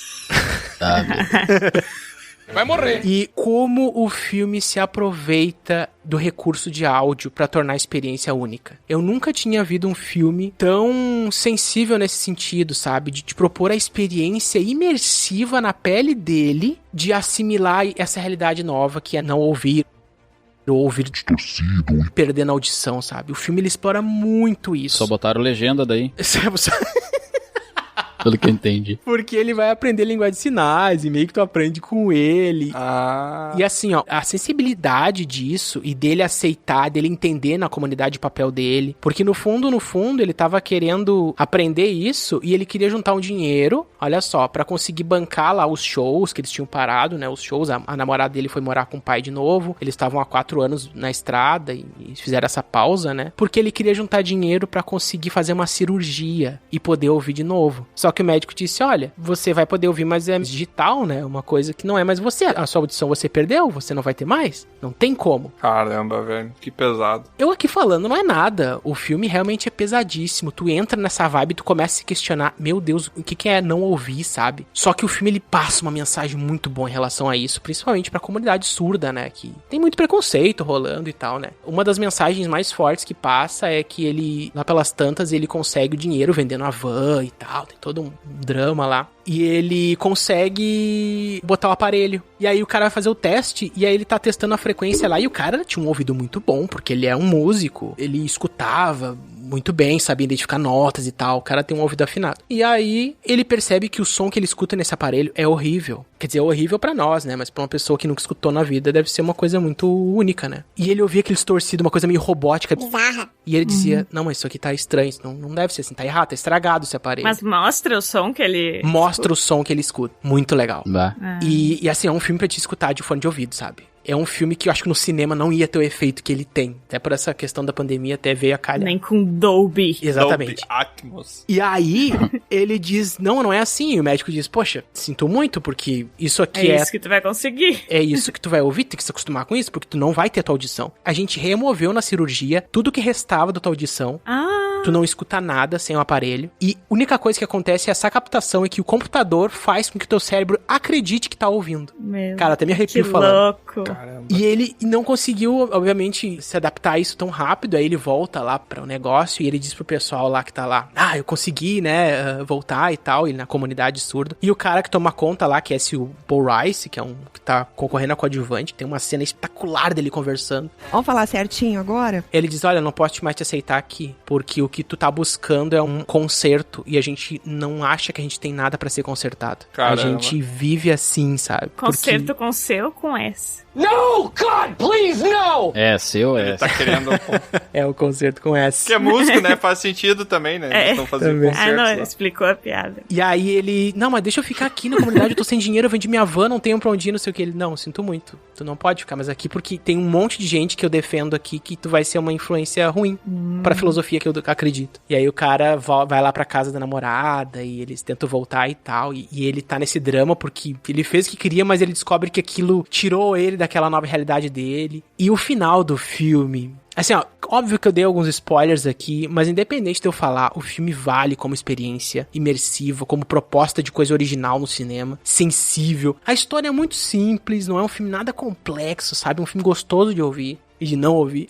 Vai morrer. E como o filme se aproveita do recurso de áudio pra tornar a experiência única. Eu nunca tinha visto um filme tão sensível nesse sentido, sabe? De te propor a experiência imersiva na pele dele, de assimilar essa realidade nova que é não ouvir, ou ouvir distorcido e perdendo a audição, sabe? O filme ele explora muito isso. Só botaram legenda daí. Pelo que eu entendi. Porque ele vai aprender linguagem de sinais e meio que tu aprende com ele. E assim, ó, a sensibilidade disso e dele aceitar, dele entender na comunidade o papel dele. Porque no fundo, ele tava querendo aprender isso e ele queria juntar um dinheiro, olha só, pra conseguir bancar lá os shows que eles tinham parado, né? Os shows, a namorada dele foi morar com o pai de novo. Eles estavam há 4 anos na estrada e fizeram essa pausa, né? Porque ele queria juntar dinheiro pra conseguir fazer uma cirurgia e poder ouvir de novo. Só Só que o médico disse, olha, você vai poder ouvir, mas é digital, né? Uma coisa que não é mais você. A sua audição você perdeu, você não vai ter mais. Não tem como. Caramba, velho, que pesado. Eu aqui falando não é nada. O filme realmente é pesadíssimo. Tu entra nessa vibe, tu começa a se questionar, meu Deus, o que é não ouvir, sabe? Só que o filme, ele passa uma mensagem muito boa em relação a isso, principalmente pra comunidade surda, né? Que tem muito preconceito rolando e tal, né? Uma das mensagens mais fortes que passa é que ele, lá pelas tantas, ele consegue o dinheiro vendendo a van e tal. Tem todo um drama lá. E ele consegue botar o aparelho. E aí o cara vai fazer o teste, e aí ele tá testando a frequência lá, e o cara tinha um ouvido muito bom, porque ele é um músico. Ele escutava muito bem, sabia identificar notas e tal. O cara tem um ouvido afinado. E aí ele percebe que o som que ele escuta nesse aparelho é horrível. Quer dizer, é horrível pra nós, né? Mas pra uma pessoa que nunca escutou na vida, deve ser uma coisa muito única, né? E ele ouvia aqueles torcidos, uma coisa meio robótica. Bizarra. E ele dizia, não, mas isso aqui tá estranho, isso não deve ser assim, tá errado, tá estragado esse aparelho. Mas mostra o som que ele... Mostra o som que ele escuta. Muito legal. Ah. E assim, é um filme pra te escutar de fone de ouvido, sabe? É um filme que eu acho que no cinema não ia ter o efeito que ele tem. Até por essa questão da pandemia, até veio a calhar. Nem com Dolby. Exatamente. Dolby Atmos. E aí, ele diz, não é assim. E o médico diz, poxa, sinto muito, porque isso aqui é... isso que tu vai conseguir. É isso que tu vai ouvir, tem que se acostumar com isso, porque tu não vai ter a tua audição. A gente removeu na cirurgia tudo que restava da tua audição. Tu não escuta nada sem o aparelho. E a única coisa que acontece é essa captação, é que o computador faz com que o teu cérebro acredite que tá ouvindo. Cara, até me arrepio falando. Louco. Caramba. E ele não conseguiu, obviamente, se adaptar a isso tão rápido. Aí ele volta lá para o negócio e ele diz pro pessoal lá que tá lá, eu consegui, né, voltar e tal, ele na comunidade surda. E o cara que toma conta lá, que é esse o Paul Rice, que é um que tá concorrendo a coadjuvante, tem uma cena espetacular dele conversando. Vamos falar certinho agora? Ele diz, olha, não posso mais te aceitar aqui, porque o que tu tá buscando é um conserto e a gente não acha que a gente tem nada pra ser consertado. Caramba. A gente vive assim, sabe? Conserto com C ou com S? No, God, please, no! É, seu é. Ele tá querendo... É o concerto com S. Que é músico, né? Faz sentido também, né? Eles estão fazendo concertos não, lá. ele explicou a piada. E aí ele... Não, mas deixa eu ficar aqui na comunidade, eu tô sem dinheiro, eu vendi minha van, não tenho pra onde ir, não sei o que. Ele, não, sinto muito. Tu não pode ficar mais aqui, porque tem um monte de gente que eu defendo aqui que tu vai ser uma influência ruim pra filosofia que eu acredito. E aí o cara vai lá pra casa da namorada e eles tentam voltar e tal. E ele tá nesse drama porque ele fez o que queria, mas ele descobre que aquilo tirou ele daquela nova realidade dele. E o final do filme... Assim, ó, óbvio que eu dei alguns spoilers aqui, mas independente de eu falar, o filme vale como experiência imersiva, como proposta de coisa original no cinema, sensível. A história é muito simples, não é um filme nada complexo, sabe? É um filme gostoso de ouvir e de não ouvir.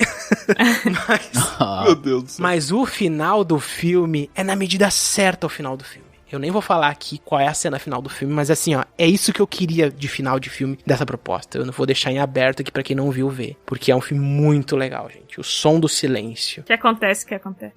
Meu Deus do céu. Mas o final do filme é na medida certa o final do filme. Eu nem vou falar aqui qual é a cena final do filme, mas assim, ó, é isso que eu queria de final de filme dessa proposta. Eu não vou deixar em aberto aqui pra quem não viu ver, porque é um filme muito legal, gente. O Som do Silêncio. O que acontece?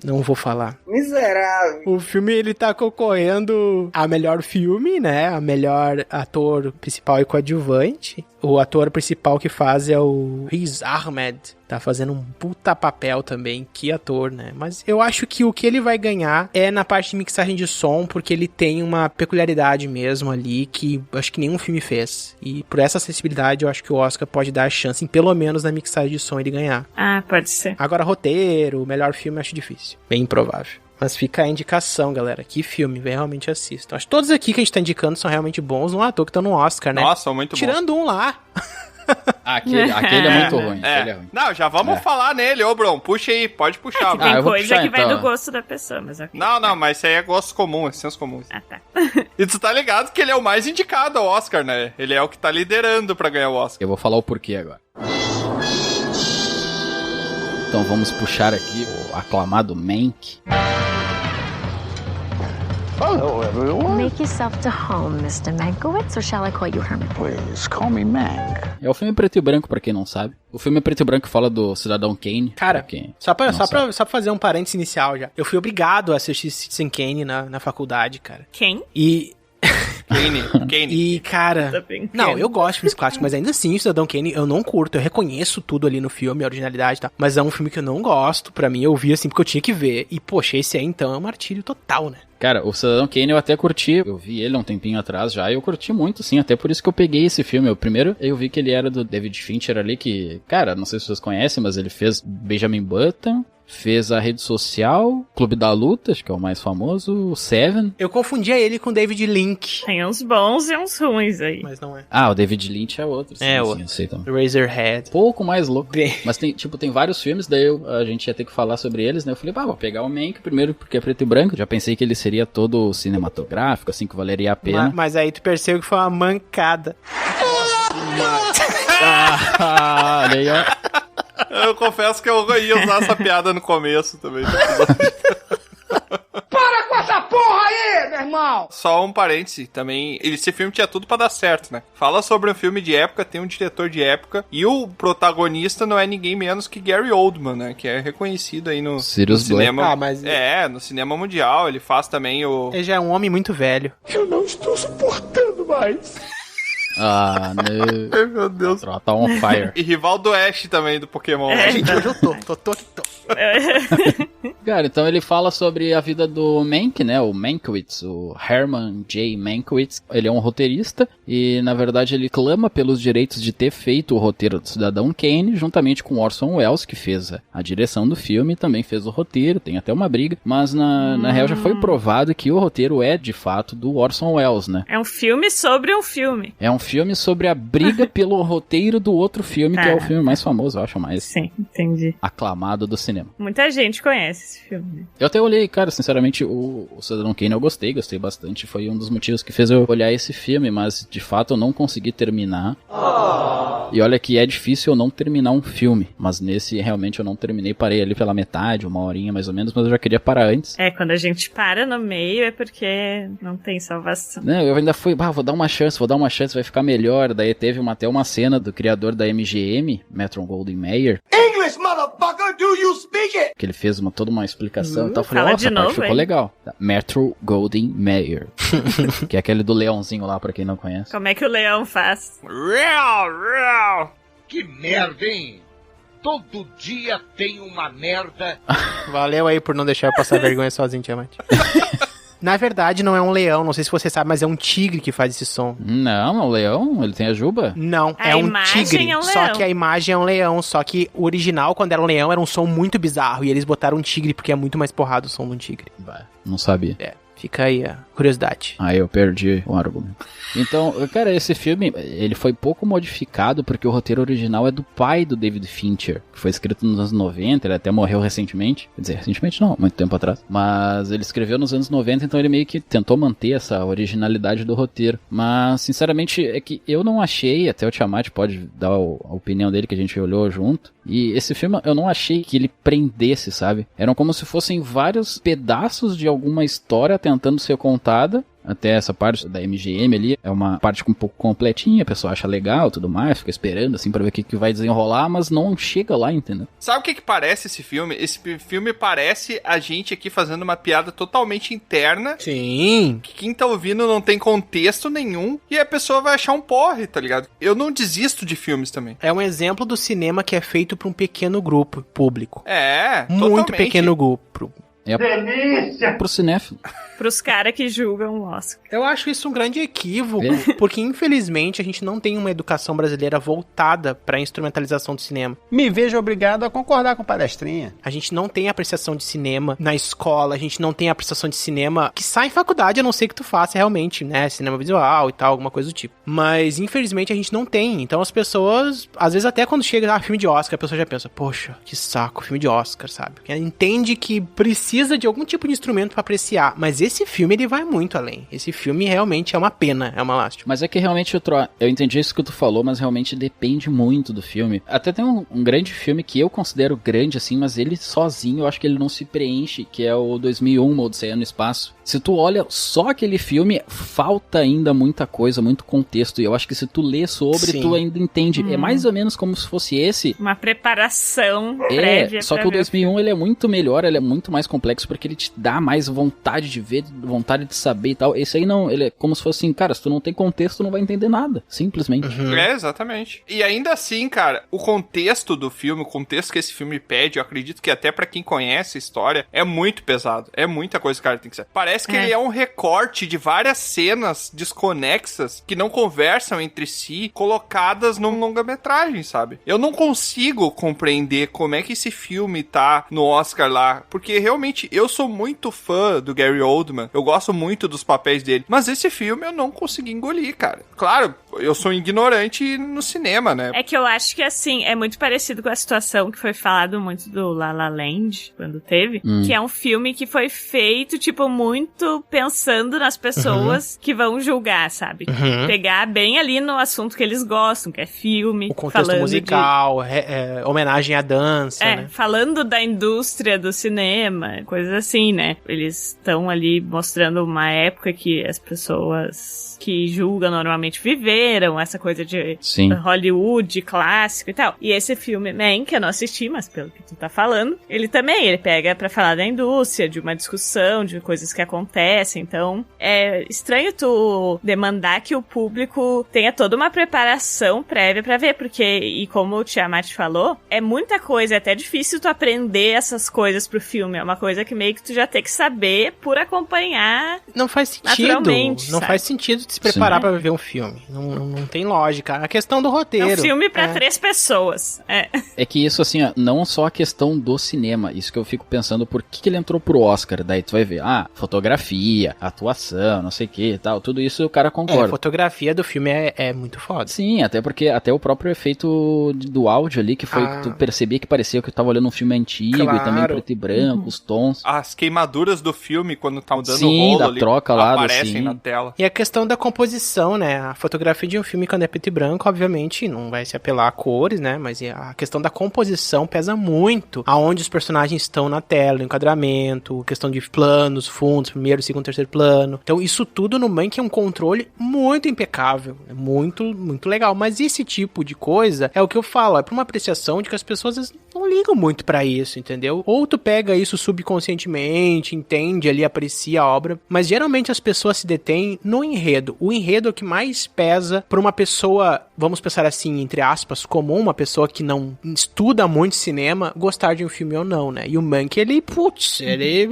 Não vou falar. Miserável. O filme, ele tá concorrendo a melhor filme, né? A melhor ator principal e coadjuvante. O ator principal que faz é o Riz Ahmed. Tá fazendo um puta papel também. Que ator, né? Mas eu acho que o que ele vai ganhar é na parte de mixagem de som, porque ele tem uma peculiaridade mesmo ali que eu acho que nenhum filme fez. E por essa acessibilidade, eu acho que o Oscar pode dar a chance, em pelo menos na mixagem de som, ele ganhar. Ah, pode ser. Agora, roteiro, melhor filme, eu acho difícil. Bem improvável. Mas fica a indicação, galera. Que filme, realmente assistam. Acho que todos aqui que a gente tá indicando são realmente bons. Não é à toa que estão no Oscar, né? Nossa, muito bom. Tirando um lá. Aquele é muito ruim. É. É ruim. Não, já vamos falar nele, ô Bron. Puxa aí, pode puxar. Tem eu vou coisa puxar, que vai então. do gosto da pessoa, mas ok. Não, mas isso aí é gosto comum, é senso comum. Ah, tá. E tu tá ligado que ele é o mais indicado ao Oscar, né? Ele é o que tá liderando pra ganhar o Oscar. Eu vou falar o porquê agora. Então vamos puxar aqui o aclamado Mank. Hello, everyone. Make yourself to home, Mr. Mankiewicz, or shall I call you Herman? Please, call me Mank. É o filme preto e branco, pra quem não sabe. O filme preto e branco fala do Cidadão Kane. Cara, só pra fazer um parênteses inicial já. Eu fui obrigado a assistir Citizen Kane na faculdade, cara. Quem? E... Kane. E, cara... Não, eu gosto de filmes clássicos, mas ainda assim, o Cidadão Kane eu não curto. Eu reconheço tudo ali no filme, a originalidade e tal. Mas é um filme que eu não gosto. Pra mim, eu vi assim porque eu tinha que ver. E, poxa, esse aí, então, é um martírio total, né? Cara, o Cidadão Kane eu até curti. Eu vi ele há um tempinho atrás já e eu curti muito, sim. Até por isso que eu peguei esse filme. O primeiro, eu vi que ele era do David Fincher ali, que... Cara, não sei se vocês conhecem, mas ele fez Benjamin Button. Fez a Rede Social, Clube da Luta, acho que é o mais famoso, o Seven. Eu confundia ele com o David Lynch. Tem uns bons e uns ruins aí. Mas não é. Ah, o David Lynch é outro. É sim, outro. Eu sei também. Razorhead. Pouco mais louco. Mas tem vários filmes, daí a gente ia ter que falar sobre eles, né? Eu falei, vou pegar o Mank primeiro porque é preto e branco. Já pensei que ele seria todo cinematográfico, assim, que valeria a pena. Mas aí tu percebeu que foi uma mancada. Olha aí, ó. Eu confesso que eu ia usar essa piada no começo também. Para com essa porra aí, meu irmão! Só um parêntese também. Esse filme tinha tudo pra dar certo, né? Fala sobre um filme de época, tem um diretor de época. E o protagonista não é ninguém menos que Gary Oldman, né? Que é reconhecido aí no cinema. No cinema mundial. Ele faz também o... Ele já é um homem muito velho. Eu não estou suportando mais. Ah, não. Meu Deus. Tá on fire. E rival do Ash também, do Pokémon. Gente, hoje eu tô. Cara, então ele fala sobre a vida do Mank, né? O Mankiewicz, o Herman J. Mankiewicz. Ele é um roteirista e, na verdade, ele clama pelos direitos de ter feito o roteiro do Cidadão Kane, juntamente com Orson Welles, que fez a direção do filme e também fez o roteiro. Tem até uma briga, mas na real já foi provado que o roteiro é, de fato, do Orson Welles, né? É um filme sobre um filme. É um filme sobre a briga pelo roteiro do outro filme, que é o filme mais famoso, eu acho, mais Sim, entendi. aclamado do cinema. Muita gente conhece esse filme. Eu até olhei, cara, sinceramente, o Cidadão Kane eu gostei bastante. Foi um dos motivos que fez eu olhar esse filme, mas de fato eu não consegui terminar. E olha que é difícil eu não terminar um filme, mas nesse realmente eu não terminei, parei ali pela metade, 1 horinha mais ou menos, mas eu já queria parar antes. É, quando a gente para no meio é porque não tem salvação. Não, eu ainda fui, vou dar uma chance, vai ficar melhor. Daí teve até uma cena do criador da MGM, Metro-Goldwyn-Mayer. English, motherfucker, do you speak it? Que ele fez toda uma explicação e tal. Eu falei, fala nossa, de novo, ficou hein? legal. Metro-Goldwyn-Mayer. Que é aquele do leãozinho lá, pra quem não conhece. Como é que o leão faz? Que merda, hein? Todo dia tem uma merda. Valeu aí por não deixar eu passar vergonha sozinho, Tiamat. Na verdade, não é um leão, não sei se você sabe, mas é um tigre que faz esse som. Não, é um leão? Ele tem a juba? Não, A é um imagem tigre. é um Só leão. que a imagem é um leão. Só que o original, quando era um leão, era um som muito bizarro. E eles botaram um tigre porque é muito mais porrado o som de um tigre. Não sabia. É, fica aí a curiosidade. Aí eu perdi o argumento. Então, cara, esse filme, ele foi pouco modificado porque o roteiro original é do pai do David Fincher, que foi escrito nos anos 90, ele até morreu recentemente. Quer dizer, recentemente não, muito tempo atrás. Mas ele escreveu nos anos 90, então ele meio que tentou manter essa originalidade do roteiro. Mas, sinceramente, é que eu não achei, até o Tiamat pode dar a opinião dele, que a gente olhou junto. E esse filme, eu não achei que ele prendesse, sabe? Eram como se fossem vários pedaços de alguma história tentando ser contada. Até essa parte da MGM ali é uma parte um pouco completinha, a pessoa acha legal, tudo mais, fica esperando assim pra ver o que vai desenrolar, mas não chega lá, entendeu? Sabe o que parece esse filme? Esse filme parece a gente aqui fazendo uma piada totalmente interna. Sim. Que quem tá ouvindo não tem contexto nenhum e a pessoa vai achar um porre, tá ligado? Eu não desisto de filmes também. É um exemplo do cinema que é feito pra um pequeno grupo público. É, muito totalmente. pequeno grupo. É Delícia! pro cinéfilo. Pros caras que julgam o Oscar. Eu acho isso um grande equívoco, porque infelizmente a gente não tem uma educação brasileira voltada pra instrumentalização do cinema. Me vejo obrigado a concordar com o palestrinha. A gente não tem apreciação de cinema na escola, a gente não tem apreciação de cinema que sai em faculdade, a não ser que tu faça realmente, né, cinema visual e tal, alguma coisa do tipo. Mas infelizmente a gente não tem, então as pessoas, às vezes até quando chega filme de Oscar, a pessoa já pensa, poxa, que saco, filme de Oscar, sabe? Porque ela entende que precisa de algum tipo de instrumento pra apreciar, mas esse filme ele vai muito além. Esse filme realmente é uma pena, é uma lástima. Mas é que realmente eu entendi isso que tu falou, mas realmente depende muito do filme. Até tem um grande filme que eu considero grande assim, mas ele sozinho eu acho que ele não se preenche, que é o 2001, Uma Odisseia no Espaço. Se tu olha só aquele filme, falta ainda muita coisa, muito contexto. E eu acho que se tu lê sobre, Sim. tu ainda entende. É mais ou menos como se fosse esse. Uma preparação prévia. Só pra que o ver 2001 ele é muito melhor, ele é muito mais complexo. complexo porque ele te dá mais vontade de ver, vontade de saber e tal. Esse aí não, ele é como se fosse assim, cara, se tu não tem contexto, tu não vai entender nada, simplesmente. Exatamente. E ainda assim, cara, o contexto do filme, o contexto que esse filme pede, eu acredito que até pra quem conhece a história, é muito pesado. É muita coisa que o cara tem que saber. Parece que ele é um recorte de várias cenas desconexas que não conversam entre si, colocadas num longa-metragem, sabe? Eu não consigo compreender como é que esse filme tá no Oscar lá, porque realmente eu sou muito fã do Gary Oldman, eu gosto muito dos papéis dele, mas esse filme eu não consegui engolir, cara. Claro, eu sou ignorante no cinema, né? É que eu acho que, assim, é muito parecido com a situação que foi falado muito do La La Land, quando teve, que é um filme que foi feito, tipo, muito pensando nas pessoas que vão julgar, sabe? Pegar bem ali no assunto que eles gostam, que é filme. O contexto musical, homenagem à dança, né? Falando da indústria do cinema, coisas assim, né? Eles estão ali mostrando uma época que as pessoas que julgam normalmente viveram, essa coisa de Hollywood clássico e tal. E esse filme, Man, que eu não assisti, mas pelo que tu tá falando, ele pega pra falar da indústria, de uma discussão, de coisas que acontecem. Então, é estranho tu demandar que o público tenha toda uma preparação prévia pra ver, porque, e como o Tiamat falou, é muita coisa, é até difícil tu aprender essas coisas pro filme. É uma coisa que meio que tu já tem que saber por acompanhar. Não faz sentido. Não faz sentido se preparar pra ver um filme. Não tem lógica. A questão do roteiro. É um filme pra 3 pessoas. É que isso, assim, ó, não só a questão do cinema. Isso que eu fico pensando, por que ele entrou pro Oscar? Daí tu vai ver, fotografia, atuação, não sei o que e tal. Tudo isso o cara concorda. A fotografia do filme é muito foda. Sim, até porque até o próprio efeito do áudio ali, que foi que tu percebia que parecia que eu tava olhando um filme antigo, e também preto e branco, os tons. As queimaduras do filme, quando tá dando rolo da ali, troca lá, aparecem na tela. E a questão da composição, né? A fotografia de um filme, quando é preto e branco, obviamente, não vai se apelar a cores, né? Mas a questão da composição pesa muito aonde os personagens estão na tela, no enquadramento, questão de planos, fundos, primeiro, segundo, terceiro plano. Então, isso tudo no Mank é um controle muito impecável. É muito, muito legal. Mas esse tipo de coisa é o que eu falo, é pra uma apreciação de que as pessoas às vezes não ligam muito pra isso, entendeu? Ou tu pega isso subconscientemente, entende ali, aprecia a obra, mas geralmente as pessoas se detêm no enredo. O enredo é o que mais pesa pra uma pessoa, vamos pensar assim, entre aspas, comum, uma pessoa que não estuda muito cinema, gostar de um filme ou não, né? E o Mank, ele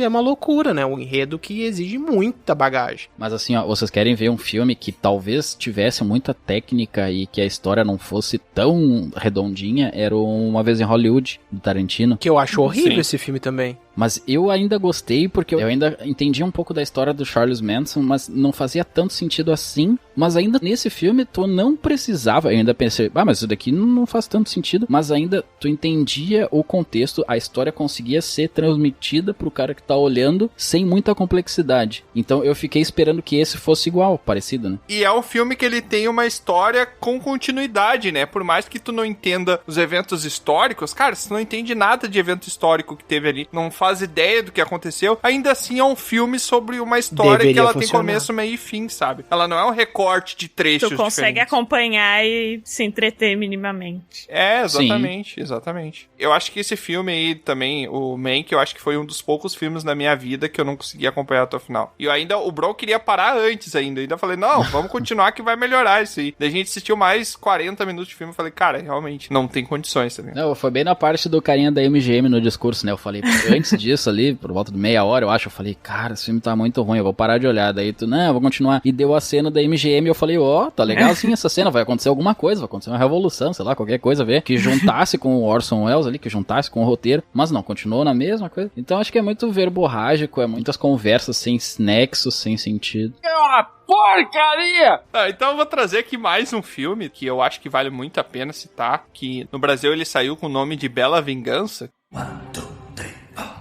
é uma loucura, né? Um enredo que exige muita bagagem. Mas assim, ó, vocês querem ver um filme que talvez tivesse muita técnica e que a história não fosse tão redondinha? Era Uma Vez em Hollywood, do Tarantino. Que eu acho horrível esse filme também. Mas eu ainda gostei porque eu ainda entendi um pouco da história do Charles Manson, mas não fazia tanto sentido assim. Mas ainda nesse filme tu não precisava, eu ainda pensei, mas isso daqui não faz tanto sentido. Mas ainda tu entendia o contexto, a história conseguia ser transmitida pro cara que tá olhando sem muita complexidade. Então eu fiquei esperando que esse fosse igual, parecido, né? E é um filme que ele tem uma história com continuidade, né? Por mais que tu não entenda os eventos históricos, cara, se tu não entende nada de evento histórico que teve ali, não faz ideia do que aconteceu, ainda assim é um filme sobre uma história que ela tem começo, meio e fim, sabe? Ela não é um recorte de trechos tu consegue diferentes. Acompanhar e se entreter minimamente. Exatamente. Eu acho que esse filme aí também, o Mank, eu acho que foi um dos poucos filmes na minha vida que eu não consegui acompanhar até o final. E o Bro queria parar antes ainda falei, não, vamos continuar que vai melhorar isso aí. Daí a gente assistiu mais 40 minutos de filme e falei, cara, realmente, não tem condições também. Não, foi bem na parte do carinha da MGM no discurso, né? Eu falei, antes disso ali, por volta de meia hora, eu acho, eu falei, cara, esse filme tá muito ruim, eu vou parar de olhar. Daí tu, não, eu vou continuar. E deu a cena da MGM e eu falei, tá legal sim essa cena, vai acontecer alguma coisa, vai acontecer uma revolução, sei lá, qualquer coisa, ver, que juntasse com o Orson Welles ali, que juntasse com o roteiro, mas não, continuou na mesma coisa. Então acho que é muito verborrágico, é muitas conversas sem nexo, sem sentido. É uma porcaria! Então eu vou trazer aqui mais um filme que eu acho que vale muito a pena citar, que no Brasil ele saiu com o nome de Bela Vingança. 1, 2, 3, 4.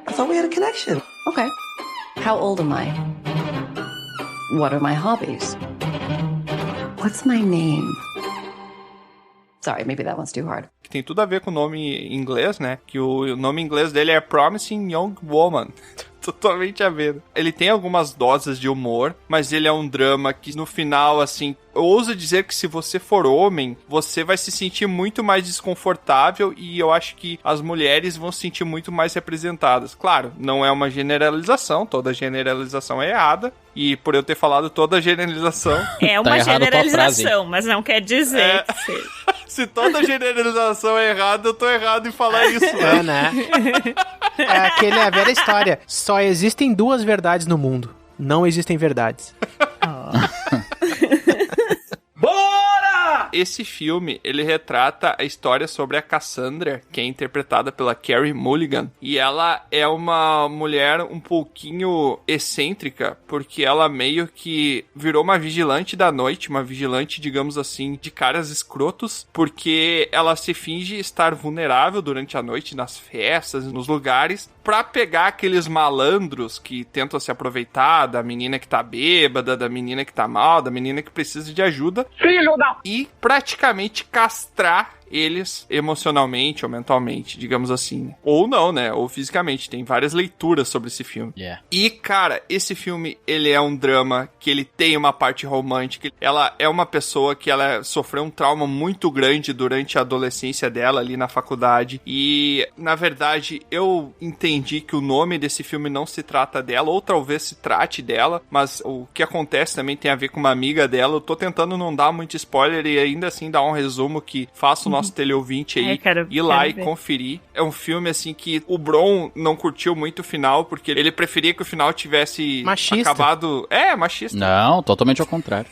I thought we had a connection. Okay. How old am I? What are my hobbies? What's my name? Sorry, maybe that one's too hard. Que tem tudo a ver com o nome em inglês, né? Que o nome em inglês dele é Promising Young Woman. Totalmente a ver. Ele tem algumas doses de humor, mas ele é um drama que no final, assim, eu ouso dizer que se você for homem, você vai se sentir muito mais desconfortável e eu acho que as mulheres vão se sentir muito mais representadas. Claro, não é uma generalização, toda generalização é errada. E por eu ter falado toda generalização... É uma generalização, mas não quer dizer que seja. Se toda generalização é errada, eu tô errado em falar isso, né? É, né? É a velha história. Só existem 2 verdades no mundo. Não existem verdades. Bora! Esse filme, ele retrata a história sobre a Cassandra, que é interpretada pela Carey Mulligan. E ela é uma mulher um pouquinho excêntrica, porque ela meio que virou uma vigilante da noite, uma vigilante, digamos assim, de caras escrotos, porque ela se finge estar vulnerável durante a noite nas festas, nos lugares, pra pegar aqueles malandros que tentam se aproveitar da menina que tá bêbada, da menina que tá mal, da menina que precisa de ajuda. Filho da... E praticamente castrar eles emocionalmente ou mentalmente, digamos assim. Ou não, né? Ou fisicamente. Tem várias leituras sobre esse filme. Yeah. E, cara, esse filme, ele é um drama que ele tem uma parte romântica. Ela é uma pessoa que ela sofreu um trauma muito grande durante a adolescência dela ali na faculdade. E, na verdade, eu entendi que o nome desse filme não se trata dela, ou talvez se trate dela, mas o que acontece também tem a ver com uma amiga dela. Eu tô tentando não dar muito spoiler e ainda assim dar um resumo que faça o nosso teleouvinte aí ir lá e conferir. É um filme, assim, que o Bron não curtiu muito o final, porque ele preferia que o final tivesse acabado... É, machista. Não, totalmente ao contrário.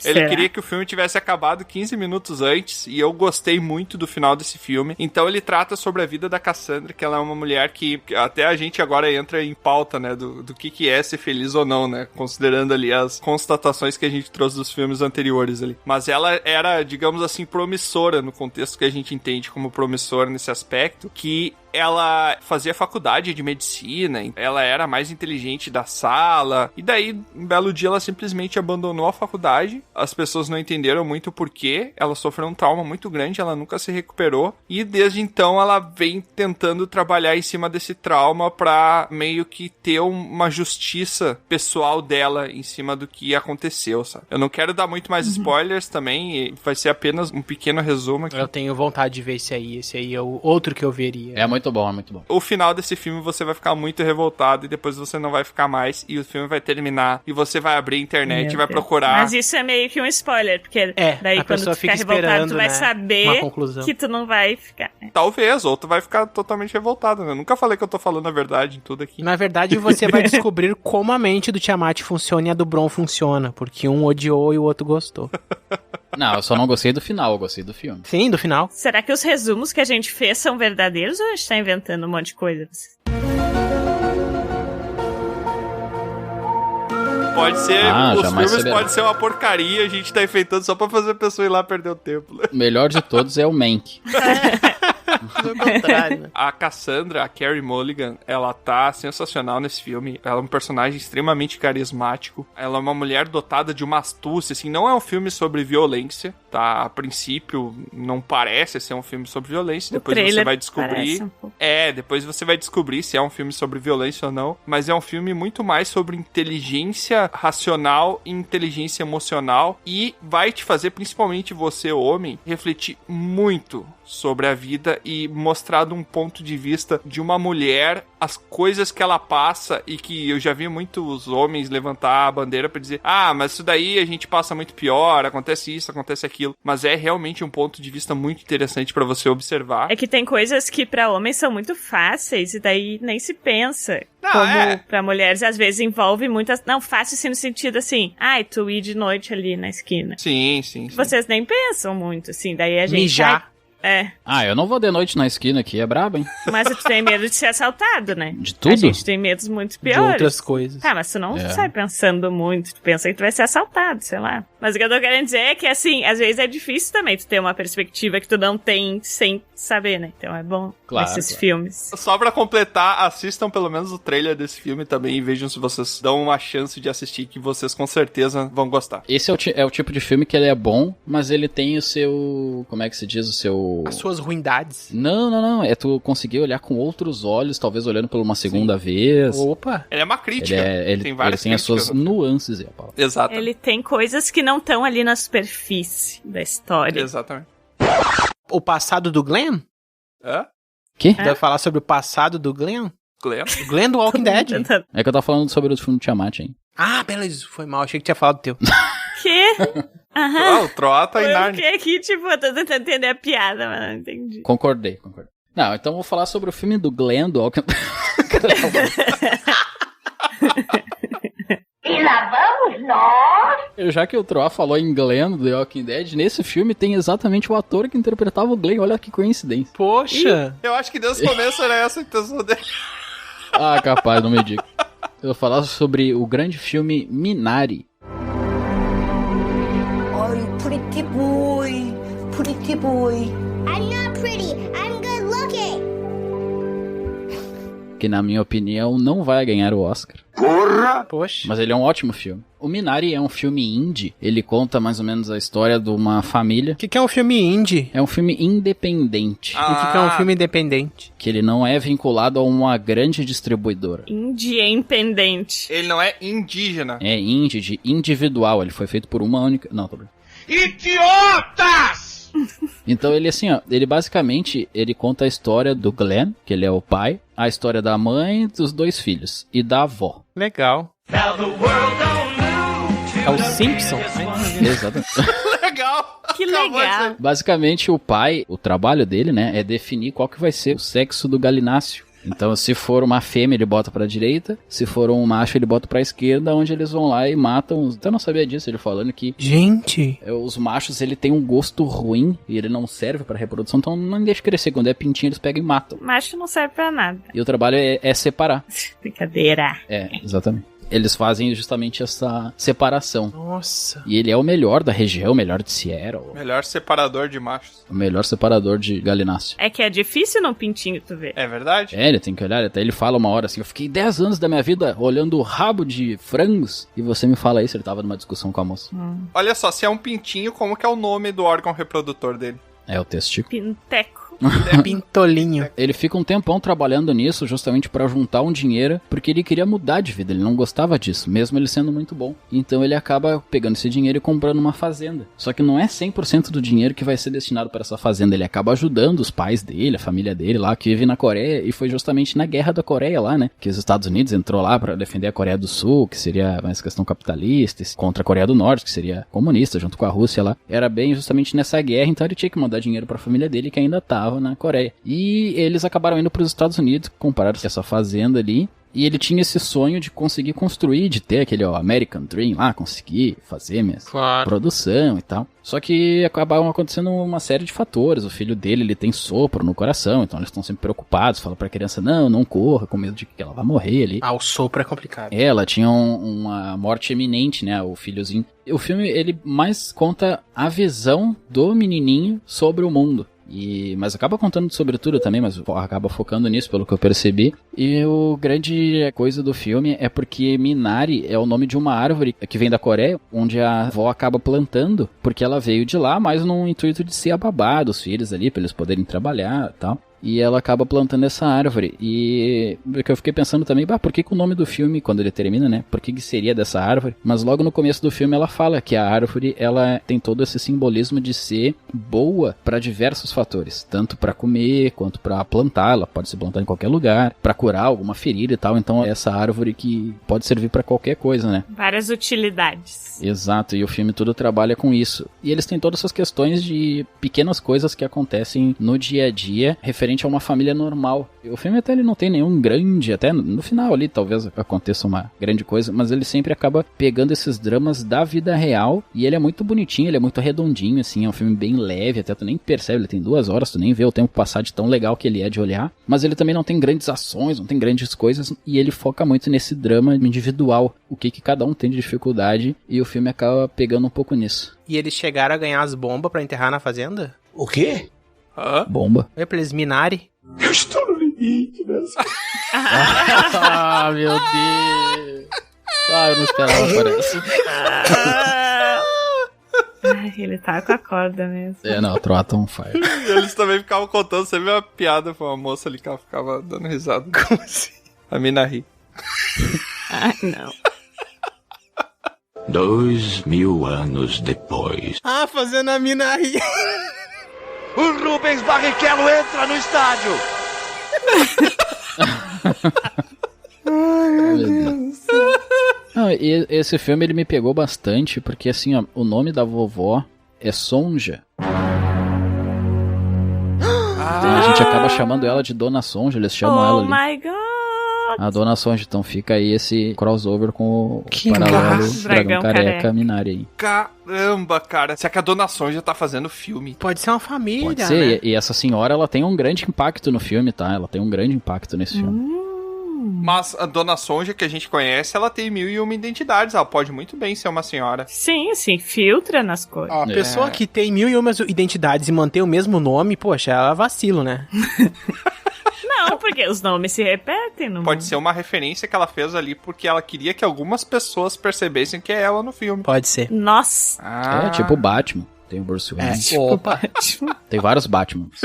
Ele queria que o filme tivesse acabado 15 minutos antes, e eu gostei muito do final desse filme. Então ele trata sobre a vida da Cassandra, que ela é uma mulher que até a gente agora entra em pauta, né, do que é ser feliz ou não, né, considerando ali as constatações que a gente trouxe dos filmes anteriores ali. Mas ela era, digamos assim, promissora no contexto que a gente entende como promissora nesse aspecto, que ela fazia faculdade de medicina, ela era a mais inteligente da sala, e daí, um belo dia, ela simplesmente abandonou a faculdade. As pessoas não entenderam muito o porquê, ela sofreu um trauma muito grande, ela nunca se recuperou, e desde então ela vem tentando trabalhar em cima desse trauma pra meio que ter uma justiça pessoal dela em cima do que aconteceu, sabe? Eu não quero dar muito mais spoilers também, vai ser apenas um pequeno resumo aqui. Eu tenho vontade de ver esse aí é o outro que eu veria. É muito bom, é muito bom. O final desse filme você vai ficar muito revoltado e depois você não vai ficar mais e o filme vai terminar e você vai abrir a internet e vai procurar. Mas isso é meio que um spoiler, porque daí quando tu ficar revoltado tu vai saber que tu não vai ficar. Talvez, ou tu vai ficar totalmente revoltado, né? Eu nunca falei que eu tô falando a verdade em tudo aqui. Na verdade você vai descobrir como a mente do Tiamat funciona e a do Bron funciona, porque um odiou e o outro gostou. Não, eu só não gostei do final, eu gostei do filme. Sim, do final. Será que os resumos que a gente fez são verdadeiros ou a gente tá inventando um monte de coisa? Pode ser, os filmes podem ser uma porcaria, a gente tá enfeitando só pra fazer a pessoa ir lá perder o tempo. O melhor de todos é o Mank. Do contrário, né? A Cassandra, a Carey Mulligan, ela tá sensacional nesse filme. Ela é um personagem extremamente carismático. Ela é uma mulher dotada de uma astúcia, assim, não é um filme sobre violência, tá? A princípio, não parece ser um filme sobre violência. Depois você vai descobrir. Depois você vai descobrir se é um filme sobre violência ou não. Mas é um filme muito mais sobre inteligência racional e inteligência emocional. E vai te fazer, principalmente você, homem, refletir muito sobre a vida e mostrar de um ponto de vista de uma mulher as coisas que ela passa e que eu já vi muitos homens levantar a bandeira pra dizer, mas isso daí a gente passa muito pior, acontece isso, acontece aquilo, mas é realmente um ponto de vista muito interessante pra você observar. É que tem coisas que pra homens são muito fáceis e daí nem se pensa. Como pra mulheres às vezes envolve muitas, não, fácil assim no sentido assim, tu ir de noite ali na esquina. Sim. Vocês nem pensam muito assim, daí a gente... Mijar. Eu não vou de noite na esquina aqui, é brabo, hein? Mas tu tem medo de ser assaltado, né? De tudo? A gente tem medos muito piores. De outras coisas. Tá, mas tu não sai pensando muito, tu pensa que tu vai ser assaltado, sei lá. Mas o que eu tô querendo dizer é que, assim, às vezes é difícil também tu ter uma perspectiva que tu não tem sem saber, né? Então é bom esses filmes. Só pra completar, assistam pelo menos o trailer desse filme também e vejam se vocês dão uma chance de assistir, que vocês com certeza vão gostar. Esse é o tipo de filme que ele é bom, mas ele tem o seu... Como é que se diz? O seu... As suas ruindades. Não. É tu conseguir olhar com outros olhos, talvez olhando por uma segunda vez. Opa! Ele é uma crítica. Ele tem várias ele tem as suas nuances. Exato. Ele tem coisas que não estão ali na superfície da história. Exatamente. O passado do Glenn? Que? Deve falar sobre o passado do Glenn? Glenn do Walking Dead. É que eu tava falando sobre o filme do Tiamat, hein? Ah, beleza, foi mal. Achei que tinha falado do teu. Que? Aham. O Troá tá em Narnia. Eu fiquei aqui, tipo, eu tô tentando entender a piada, mas não entendi. Concordei. Não, então eu vou falar sobre o filme do Glenn do Walking Dead. E lá vamos nós! Já que o Troá falou em Glenn do The Walking Dead, nesse filme tem exatamente o ator que interpretava o Glenn. Olha que coincidência. Poxa! Eu acho que desde o começo era essa a intenção dele. Ah, capaz, não me diga. Eu vou falar sobre o grande filme Minari. I'm pretty boy, pretty boy. I'm not pretty, I'm good looking. Que na minha opinião não vai ganhar o Oscar. Porra! Poxa. Mas ele é um ótimo filme. O Minari é um filme indie. Ele conta mais ou menos a história de uma família. O que é um filme indie? É um filme independente. O que é um filme independente? Que ele não é vinculado a uma grande distribuidora. Indie é independente. Ele não é indígena. É indie, de individual. Ele foi feito por uma única... Não, tô brincando. Idiotas! Então ele assim, ó, ele basicamente, ele conta a história do Glenn, que ele é o pai, a história da mãe, dos dois filhos e da avó. Legal. É o Simpsons? Exatamente. Legal. Que legal. Basicamente o pai, o trabalho dele, né, é definir qual que vai ser o sexo do galináceo. Então, se for uma fêmea, ele bota pra direita. Se for um macho, ele bota pra esquerda, onde eles vão lá e matam. Eu não sabia disso, ele falando que... Gente! Os machos, ele tem um gosto ruim e ele não serve pra reprodução, então não deixa crescer. Quando é pintinho, eles pegam e matam. Macho não serve pra nada. E o trabalho é separar. Brincadeira. É, exatamente. Eles fazem justamente essa separação. Nossa. E ele é o melhor da região, o melhor de Seattle. Melhor separador de machos. O melhor separador de galináceo. É que é difícil num pintinho, tu vê. É verdade? É, ele tem que olhar, até ele fala uma hora assim, eu fiquei 10 anos da minha vida olhando o rabo de frangos, e você me fala isso, ele tava numa discussão com a moça. Olha só, se é um pintinho, como que é o nome do órgão reprodutor dele? É o testículo. Pinteco. É pintolinho. Ele fica um tempão trabalhando nisso justamente pra juntar um dinheiro, porque ele queria mudar de vida, ele não gostava disso, mesmo ele sendo muito bom. Então ele acaba pegando esse dinheiro e comprando uma fazenda. Só que não é 100% do dinheiro que vai ser destinado para essa fazenda, ele acaba ajudando os pais dele, a família dele lá, que vive na Coreia, e foi justamente na guerra da Coreia lá, né, que os Estados Unidos entrou lá pra defender a Coreia do Sul, que seria mais questão capitalista, contra a Coreia do Norte, que seria comunista, junto com a Rússia lá. Era bem justamente nessa guerra, então ele tinha que mandar dinheiro pra família dele, que ainda tava na Coreia. E eles acabaram indo para os Estados Unidos, compraram essa fazenda ali, e ele tinha esse sonho de conseguir construir, de ter aquele American Dream lá, conseguir fazer minha produção e tal. Só que acabaram acontecendo uma série de fatores. O filho dele, ele tem sopro no coração, então eles estão sempre preocupados. Falam pra criança, não corra, com medo de que ela vai morrer ali. Ah, o sopro é complicado. Ela tinha uma morte iminente, né, o filhozinho. O filme, ele mais conta a visão do menininho sobre o mundo. Mas acaba contando sobre tudo também, mas acaba focando nisso, pelo que eu percebi. E o grande coisa do filme é porque Minari é o nome de uma árvore que vem da Coreia, onde a avó acaba plantando, porque ela veio de lá, mas no intuito de ser a babá dos filhos ali, pra eles poderem trabalhar e tal. E ela acaba plantando essa árvore. E o que eu fiquei pensando também, por que o nome do filme, quando ele termina, né? Por que seria dessa árvore? Mas logo no começo do filme ela fala que a árvore, ela tem todo esse simbolismo de ser boa para diversos fatores. Tanto para comer, quanto para plantar. Ela pode se plantar em qualquer lugar. Para curar alguma ferida e tal. Então é essa árvore que pode servir para qualquer coisa, né? Várias utilidades. Exato, e o filme tudo trabalha com isso. E eles têm todas essas questões de pequenas coisas que acontecem no dia a dia, referente a uma família normal. O filme até ele não tem nenhum grande, até no final ali talvez aconteça uma grande coisa, mas ele sempre acaba pegando esses dramas da vida real, e ele é muito bonitinho, ele é muito redondinho, assim, é um filme bem leve, até tu nem percebe, ele tem 2 horas, tu nem vê o tempo passar de tão legal que ele é de olhar, mas ele também não tem grandes ações, não tem grandes coisas, e ele foca muito nesse drama individual, o que cada um tem de dificuldade, e o filme acaba pegando um pouco nisso. E eles chegaram a ganhar as bombas pra enterrar na fazenda? O quê? Bomba. É pra eles minarem? Eu estou no limite, mesmo. Ah, meu Deus. Ah, eu não esperava por essa. Ele tá com a corda mesmo. Não, o Troá tá on fire. E eles também ficavam contando sempre uma piada pra uma moça ali que ela ficava dando risada. Como assim? A mina ri. Ai, não. 2000 anos depois. Ah, fazendo a mina rir. O Rubens Barrichello entra no estádio. Ai, meu Deus. Não, e esse filme ele me pegou bastante porque assim, ó, o nome da vovó é Sonja. Então a gente acaba chamando ela de Dona Sonja, eles chamam ela ali. Oh my God! A Dona Sonja, então fica aí esse crossover com o paralelo Dragão Careca Minari aí. Caramba, cara. Será que a Dona Sonja tá fazendo filme? Pode ser uma família, Pode ser, né? e essa senhora, ela tem um grande impacto no filme, tá? Ela tem um grande impacto nesse filme. Mas a Dona Sonja que a gente conhece, ela tem 1001 identidades. Ela pode muito bem ser uma senhora. Sim, assim, filtra nas coisas. A pessoa que tem 1001 identidades e mantém o mesmo nome, poxa, ela é vacilo, né? Não, porque os nomes se repetem no Pode mundo. ser uma referência que ela fez ali porque ela queria que algumas pessoas percebessem que é ela no filme. Pode ser. Nossa. É tipo o Batman. Tem o Bruce Wayne. Tipo Batman. Tem vários Batmans.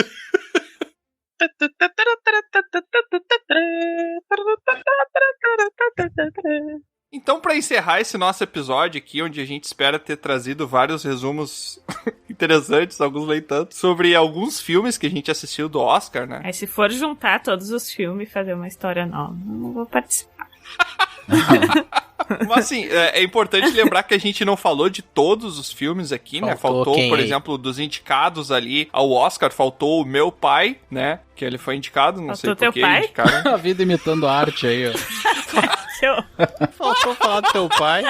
Então, pra encerrar esse nosso episódio aqui, onde a gente espera ter trazido vários resumos interessantes, alguns nem tanto, sobre alguns filmes que a gente assistiu do Oscar, né? Aí se for juntar todos os filmes e fazer uma história nova, eu não vou participar. Mas assim, é importante lembrar que a gente não falou de todos os filmes aqui, né? Faltou, por exemplo, dos indicados ali ao Oscar, faltou o Meu Pai, né? Que ele foi indicado, não sei por que indicaram. A vida imitando a arte aí, ó. Faltou falar do teu pai.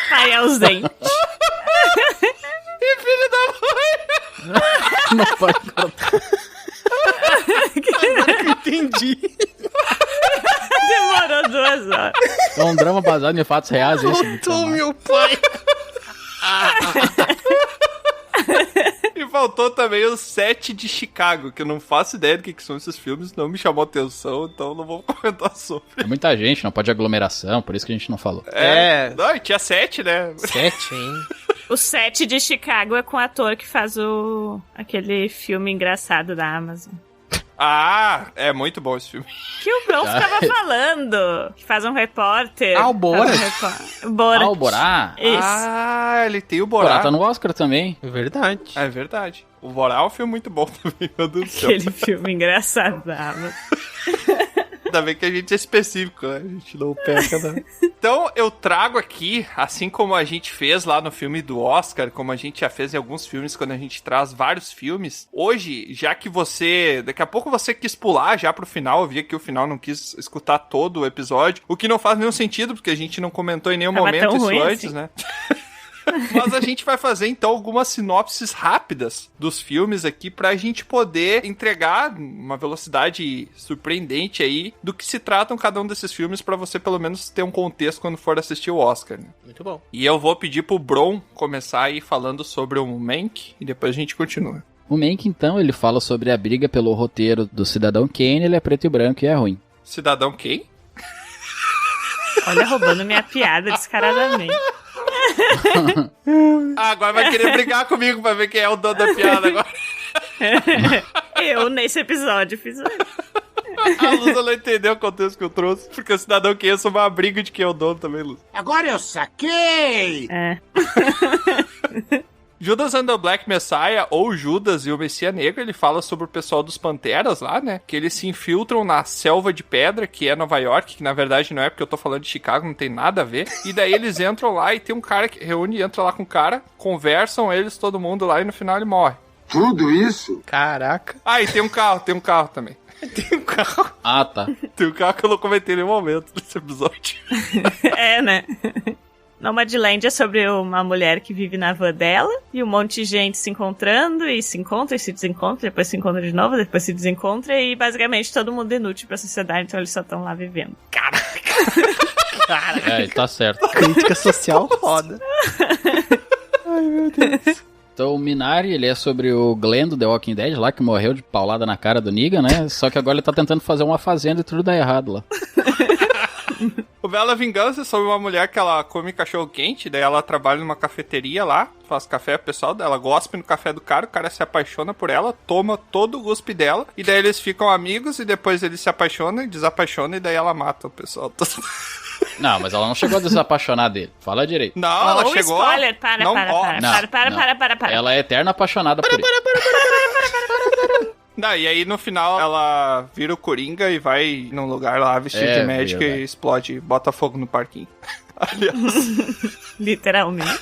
Pai ausente. E filho da mãe! Não pode contar. Entendi. Demorou 2 horas. É um drama baseado em fatos reais, esse. Faltou meu pai. E faltou também o 7 de Chicago, que eu não faço ideia do que são esses filmes, não me chamou atenção, então não vou comentar sobre. É muita gente, não pode aglomeração, por isso que a gente não falou. Não, tinha 7, né? 7, hein? O 7 de Chicago é com o ator que faz aquele filme engraçado da Amazon. Ah, é muito bom esse filme. Que o Bron ficava falando. Que faz um repórter. Ah, o Borat. Borat. Ah, o Borat. Isso. Ah, ele tem o O Borat Borat. tá no Oscar também. É verdade. É verdade. O Borat é um filme muito bom também, meu Deus do céu. Aquele filme engraçado da Amazon. Ainda bem que a gente é específico, né? A gente não peca, né? Então, eu trago aqui, assim como a gente fez lá no filme do Oscar, como a gente já fez em alguns filmes, quando a gente traz vários filmes, hoje, já que daqui a pouco você quis pular já pro final, eu vi que o final não quis escutar todo o episódio, o que não faz nenhum sentido, porque a gente não comentou em nenhum momento isso antes, assim, né? Mas a gente vai fazer, então, algumas sinopses rápidas dos filmes aqui pra gente poder entregar uma velocidade surpreendente aí do que se tratam cada um desses filmes pra você, pelo menos, ter um contexto quando for assistir o Oscar, né? Muito bom. E eu vou pedir pro Bron começar aí falando sobre o Mank e depois a gente continua. O Mank, então, ele fala sobre a briga pelo roteiro do Cidadão Kane, ele é preto e branco e é ruim. Cidadão quem? Olha, roubando minha piada descaradamente. Agora vai querer brigar comigo pra ver quem é o dono da piada agora. Eu, nesse episódio, fiz isso. A Luz não entendeu o contexto que eu trouxe, porque o Cidadão Kane é sobre uma briga de quem é o dono também, Luz. Agora eu saquei! É. Judas and the Black Messiah, ou Judas e o Messias Negro, ele fala sobre o pessoal dos Panteras lá, né? Que eles se infiltram na selva de pedra, que é Nova York, que na verdade não é porque eu tô falando de Chicago, não tem nada a ver. E daí eles entram lá e tem um cara que reúne, entra lá com o cara, conversam eles, todo mundo lá, e no final ele morre. Tudo isso? Caraca. Ah, e tem um carro também. Tem um carro. Ah, tá. Tem um carro que eu não comentei em nenhum momento nesse episódio. É, né? Nomadland é sobre uma mulher que vive na van dela e um monte de gente se encontrando e se encontra e se desencontra, depois se encontra de novo, depois se desencontra e basicamente todo mundo é inútil pra sociedade, então eles só estão lá vivendo. Caraca. É, tá certo. Crítica social foda. Ai, meu Deus. Então o Minari, ele é sobre o Glenn do The Walking Dead lá, que morreu de paulada na cara do Negan, né? Só que agora ele tá tentando fazer uma fazenda e tudo dá errado lá. O Bela Vingança é sobre uma mulher que ela come cachorro quente, daí ela trabalha numa cafeteria lá, faz café pro pessoal, ela gospe no café do cara, o cara se apaixona por ela, toma todo o guspe dela, e daí eles ficam amigos, e depois eles se apaixonam e desapaixonam, e daí ela mata o pessoal todo. Não, mas ela não chegou a desapaixonar dele. Fala direito. Não, ela chegou... Spoiler, para. Ela é eterna apaixonada por ele. Não, e aí no final ela vira o Coringa e vai num lugar lá vestido de médica e explode, bota fogo no parquinho. Aliás. Literalmente.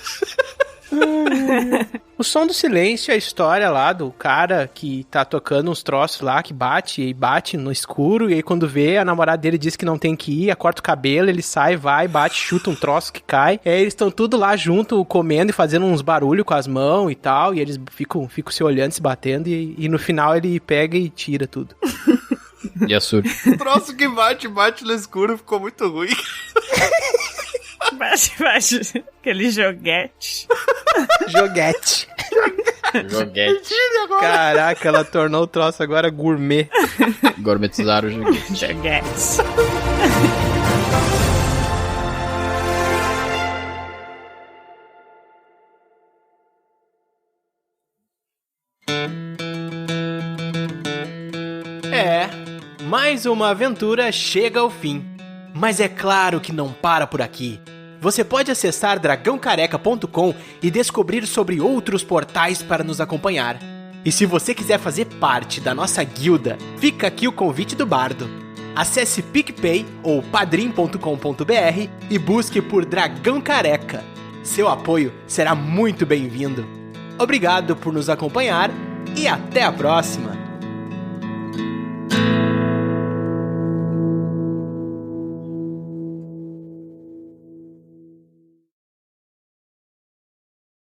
O Som do Silêncio é a história lá do cara que tá tocando uns troços lá, que bate no escuro, e aí quando vê, a namorada dele diz que não tem que ir, corta o cabelo, ele sai, vai, bate, chuta um troço que cai, e aí eles estão tudo lá junto, comendo e fazendo uns barulhos com as mãos e tal, e eles ficam se olhando, se batendo, e no final ele pega e tira tudo. E é surdo. O troço que bate no escuro ficou muito ruim. Bate. Aquele joguete. Joguete. Caraca, ela tornou o troço agora gourmet. Gourmetizaram o joguete. Joguete. Mais uma aventura chega ao fim. Mas é claro que não para por aqui. Você pode acessar dragãocareca.com e descobrir sobre outros portais para nos acompanhar. E se você quiser fazer parte da nossa guilda, fica aqui o convite do bardo. Acesse PicPay ou padrim.com.br e busque por Dragão Careca. Seu apoio será muito bem-vindo. Obrigado por nos acompanhar e até a próxima!